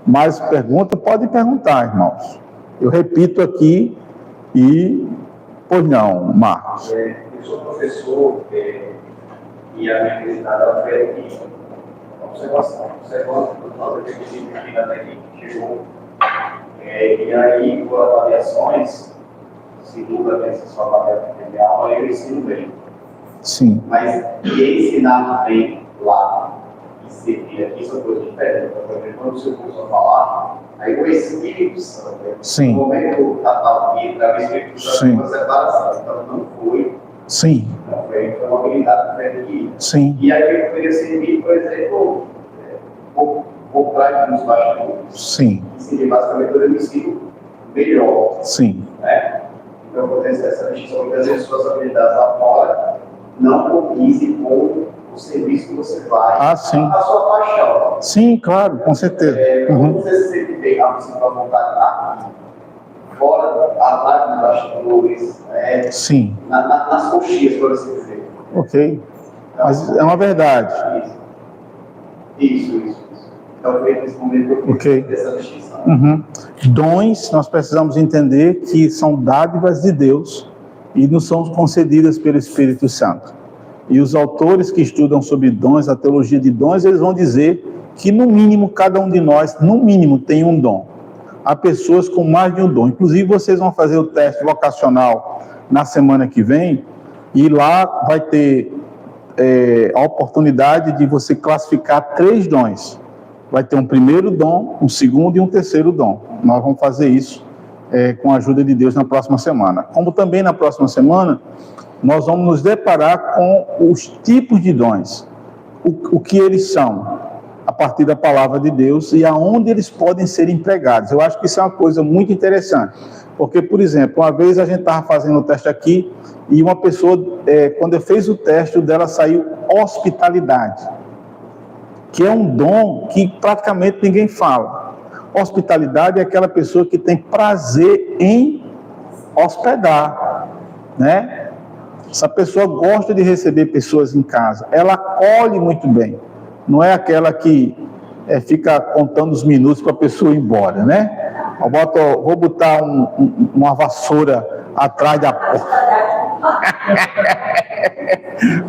Mais pergunta? Podem perguntar, irmãos. Eu repito aqui e... Pois não, Marcos. Eu sou professor e a minha visitada foi aqui. Observando todas as equipes daqui que chegou. E aí, com avaliações, segundo a minha avaliação de aula, eu ensino bem. Sim. Mas ensinar bem lá e servir aqui são coisas diferentes. Quando o seu curso falar, aí o Espírito Santo, sim, no momento da vida, o Espírito Santo foi separação, então não foi. Sim. Não foi uma habilidade diferente. Sim. E aí eu poderia servir, por exemplo, por trás dos bastidores. Sim. Seria basicamente o ensino melhor. Sim. Né? Então, por exemplo, essa distinção, muitas vezes, suas habilidades lá fora não condize com o serviço que você vai, sim. A sua paixão. Sim, claro, com certeza. Quando você se sente bem, a principal vontade aqui, fora, atrás dos bastidores, sim. Nas coxias, por assim dizer. Ok. Então, mas é uma verdade. Isso. Então, foi nesse momento que eu fiz essa distinção. Dons, nós precisamos entender que são dádivas de Deus e nos são concedidas pelo Espírito Santo. E os autores que estudam sobre dons, a teologia de dons, eles vão dizer que, no mínimo, cada um de nós, no mínimo, tem um dom. Há pessoas com mais de um dom. Inclusive, vocês vão fazer o teste vocacional na semana que vem, e lá vai ter a oportunidade de você classificar 3 dons. Vai ter um primeiro dom, um segundo e um terceiro dom. Nós vamos fazer isso com a ajuda de Deus na próxima semana. Como também na próxima semana, nós vamos nos deparar com os tipos de dons, o que eles são, a partir da palavra de Deus e aonde eles podem ser empregados. Eu acho que isso é uma coisa muito interessante, porque, por exemplo, uma vez a gente estava fazendo o teste aqui e uma pessoa, quando fez o teste, o dela saiu hospitalidade, que é um dom que praticamente ninguém fala. Hospitalidade é aquela pessoa que tem prazer em hospedar, né? Essa pessoa gosta de receber pessoas em casa, ela acolhe muito bem, não é aquela que fica contando os minutos para a pessoa ir embora, né? Vou botar uma vassoura atrás da porta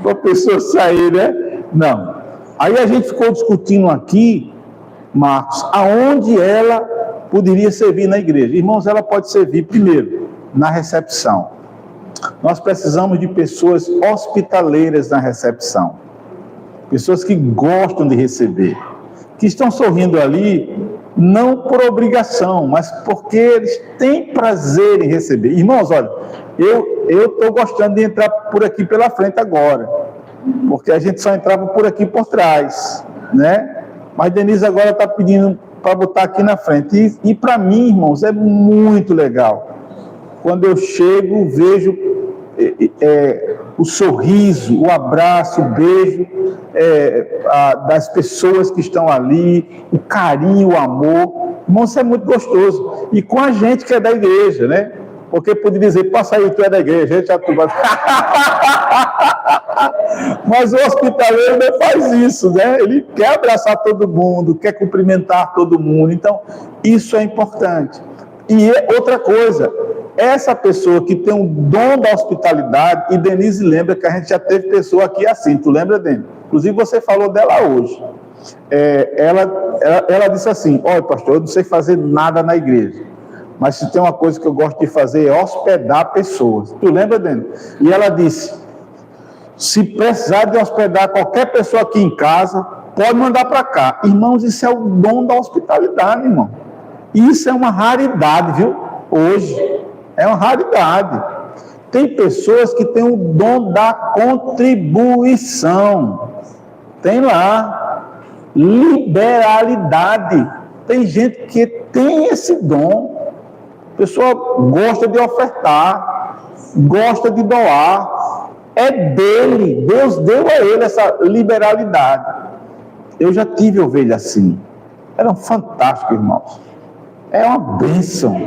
para a pessoa sair, né? Não. Aí a gente ficou discutindo aqui, Marcos, aonde ela poderia servir na igreja. Irmãos, ela pode servir primeiro na recepção. Nós precisamos de pessoas hospitaleiras na recepção, pessoas que gostam de receber, que estão sorrindo ali não por obrigação, mas porque eles têm prazer em receber. Irmãos, olha, eu estou gostando de entrar por aqui pela frente agora, porque a gente só entrava por aqui por trás, né? Mas Denise agora está pedindo para botar aqui na frente. E para mim, irmãos, é muito legal. Quando eu chego, vejo o sorriso, o abraço, o beijo das pessoas que estão ali, o carinho, o amor. Irmão, isso é muito gostoso. E com a gente que é da igreja, né? Porque poderia dizer, passa aí, tu é da igreja, a gente já tu vai... Mas o hospitaleiro não faz isso, né? Ele quer abraçar todo mundo, quer cumprimentar todo mundo. Então, isso é importante. E outra coisa, essa pessoa que tem um dom da hospitalidade, e Denise lembra que a gente já teve pessoa aqui assim, tu lembra, Denise? Inclusive você falou dela hoje. ela disse assim: olha, pastor, eu não sei fazer nada na igreja, mas se tem uma coisa que eu gosto de fazer é hospedar pessoas. Tu lembra, Dani? E ela disse: se precisar de hospedar qualquer pessoa aqui em casa, pode mandar para cá. Irmãos, isso é o dom da hospitalidade, irmão. Isso é uma raridade, viu? Hoje é uma raridade. Tem pessoas que têm o dom da contribuição. Tem lá liberalidade. Tem gente que tem esse dom. A pessoa gosta de ofertar, gosta de doar. É dele. Deus deu a ele essa liberalidade. Eu já tive ovelha assim. Eram fantásticos, irmãos. É uma bênção.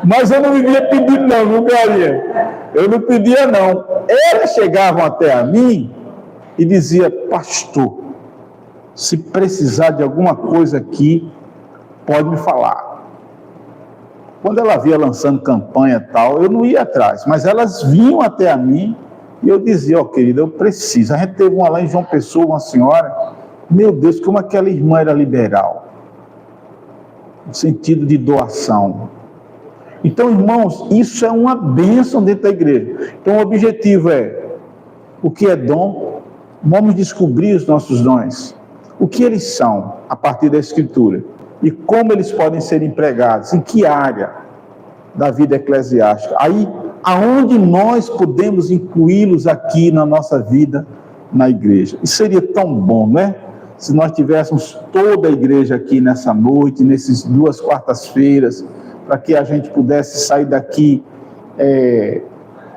Mas eu não vivia pedindo não, viu, Maria? Eu não pedia não. Eles chegavam até a mim e diziam: pastor, se precisar de alguma coisa aqui, pode me falar. Quando ela via lançando campanha e tal, eu não ia atrás, mas elas vinham até a mim e eu dizia: ó, querida, eu preciso. A gente teve uma lá em João Pessoa, uma senhora, meu Deus, como aquela irmã era liberal. No sentido de doação. Então, irmãos, isso é uma bênção dentro da igreja. Então, o objetivo é: o que é dom? Vamos descobrir os nossos dons. O que eles são, a partir da Escritura. E como eles podem ser empregados. Em que área da vida eclesiástica. Aí, aonde nós podemos incluí-los aqui na nossa vida, na igreja. Isso seria tão bom, não é? Se nós tivéssemos toda a igreja aqui nessa noite, nessas 2 quartas-feiras, para que a gente pudesse sair daqui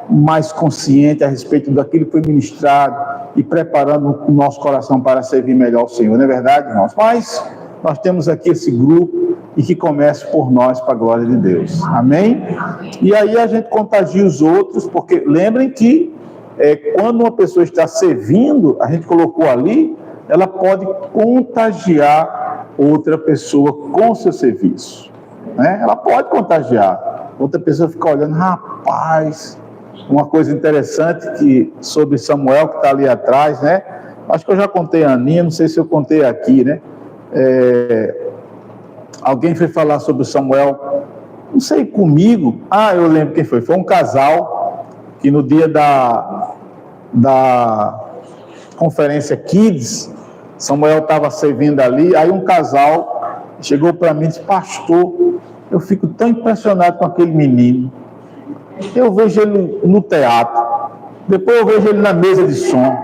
mais consciente a respeito daquilo que foi ministrado e preparando o nosso coração para servir melhor ao Senhor, não é verdade, irmãos? Mas nós temos aqui esse grupo e que comece por nós para a glória de Deus, amém? E aí a gente contagia os outros, porque lembrem que quando uma pessoa está servindo, a gente colocou ali, ela pode contagiar outra pessoa com seu serviço, né? Ela pode contagiar. Outra pessoa fica olhando: rapaz, uma coisa interessante sobre Samuel, que está ali atrás, né? Acho que eu já contei a Aninha, não sei se eu contei aqui, né? Alguém foi falar sobre o Samuel, não sei, comigo. Eu lembro quem foi. Foi um casal que no dia da conferência Kids, Samuel estava servindo ali, aí um casal chegou para mim e disse: pastor, eu fico tão impressionado com aquele menino. Eu vejo ele no teatro, depois eu vejo ele na mesa de som,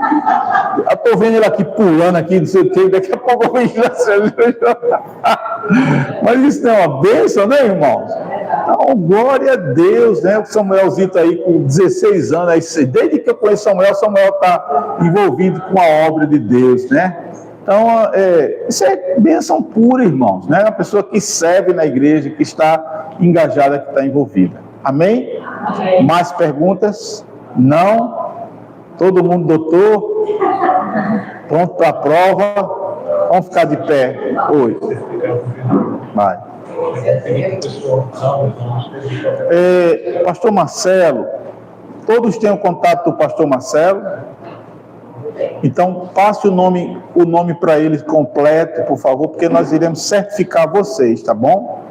eu estou vendo ele aqui pulando aqui, não sei o que, daqui a pouco eu vejo ele. Mas isso não é uma bênção, né, irmãos? Então, glória a Deus, né? O Samuelzinho está aí com 16 anos, aí, desde que eu conheço Samuel está envolvido com a obra de Deus, né? Então, isso é bênção pura, irmãos, né? Uma pessoa que serve na igreja, que está engajada, que está envolvida. Amém? Amém. Mais perguntas? Não? Todo mundo, doutor? Pronto para a prova? Vamos ficar de pé. Oi. Vai. Pastor Marcelo, todos têm o contato do pastor Marcelo? Então, passe o nome para ele completo, por favor, porque nós iremos certificar vocês, tá bom?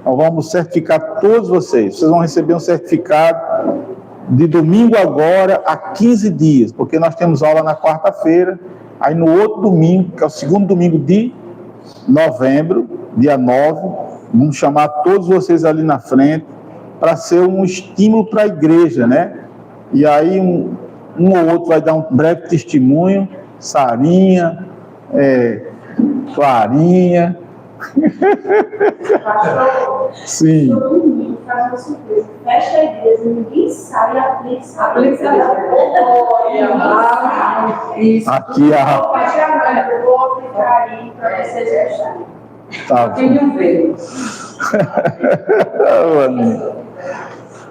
Então, vamos certificar todos vocês. Vocês vão receber um certificado de domingo agora a 15 dias, porque nós temos aula na quarta-feira, aí no outro domingo, que é o segundo domingo de novembro, dia 9, vamos chamar todos vocês ali na frente, para ser um estímulo para a igreja, né? E aí um ou outro vai dar um breve testemunho, Sarinha, Clarinha. Sim. Todo domingo faz uma surpresa. Fecha a igreja, ninguém sai e aplica. Isso. Aqui Eu vou aplicar aí para vocês fecharem. Tá. Tem um ver.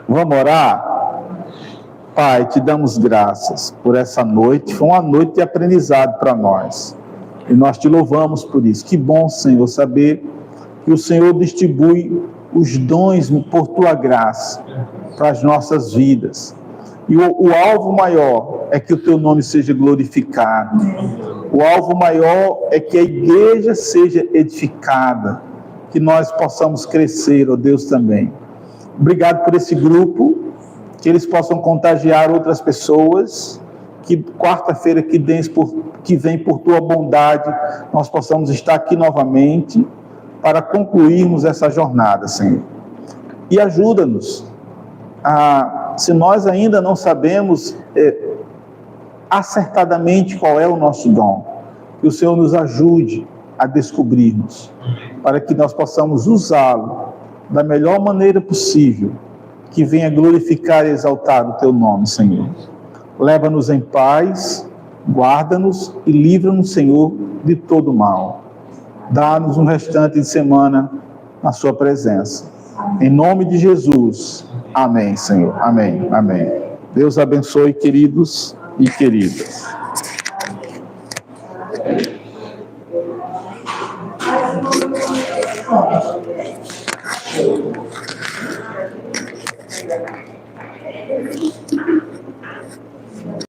Vamos orar? Pai, te damos graças por essa noite. Foi uma noite de aprendizado para nós. E nós te louvamos por isso. Que bom, Senhor, saber que o Senhor distribui os dons por tua graça para as nossas vidas. E o alvo maior é que o teu nome seja glorificado. O alvo maior é que a igreja seja edificada, que nós possamos crescer, ó Deus, também. Obrigado por esse grupo, que eles possam contagiar outras pessoas, que quarta-feira que vem por tua bondade, nós possamos estar aqui novamente para concluirmos essa jornada, Senhor. E ajuda-nos, se nós ainda não sabemos acertadamente qual é o nosso dom, que o Senhor nos ajude a descobrirmos, para que nós possamos usá-lo da melhor maneira possível, que venha glorificar e exaltar o teu nome, Senhor. Leva-nos em paz, guarda-nos e livra-nos, Senhor, de todo mal. Dá-nos um restante de semana na sua presença. Em nome de Jesus. Amém, Senhor. Amém. Amém. Deus abençoe, queridos e queridas. Amém.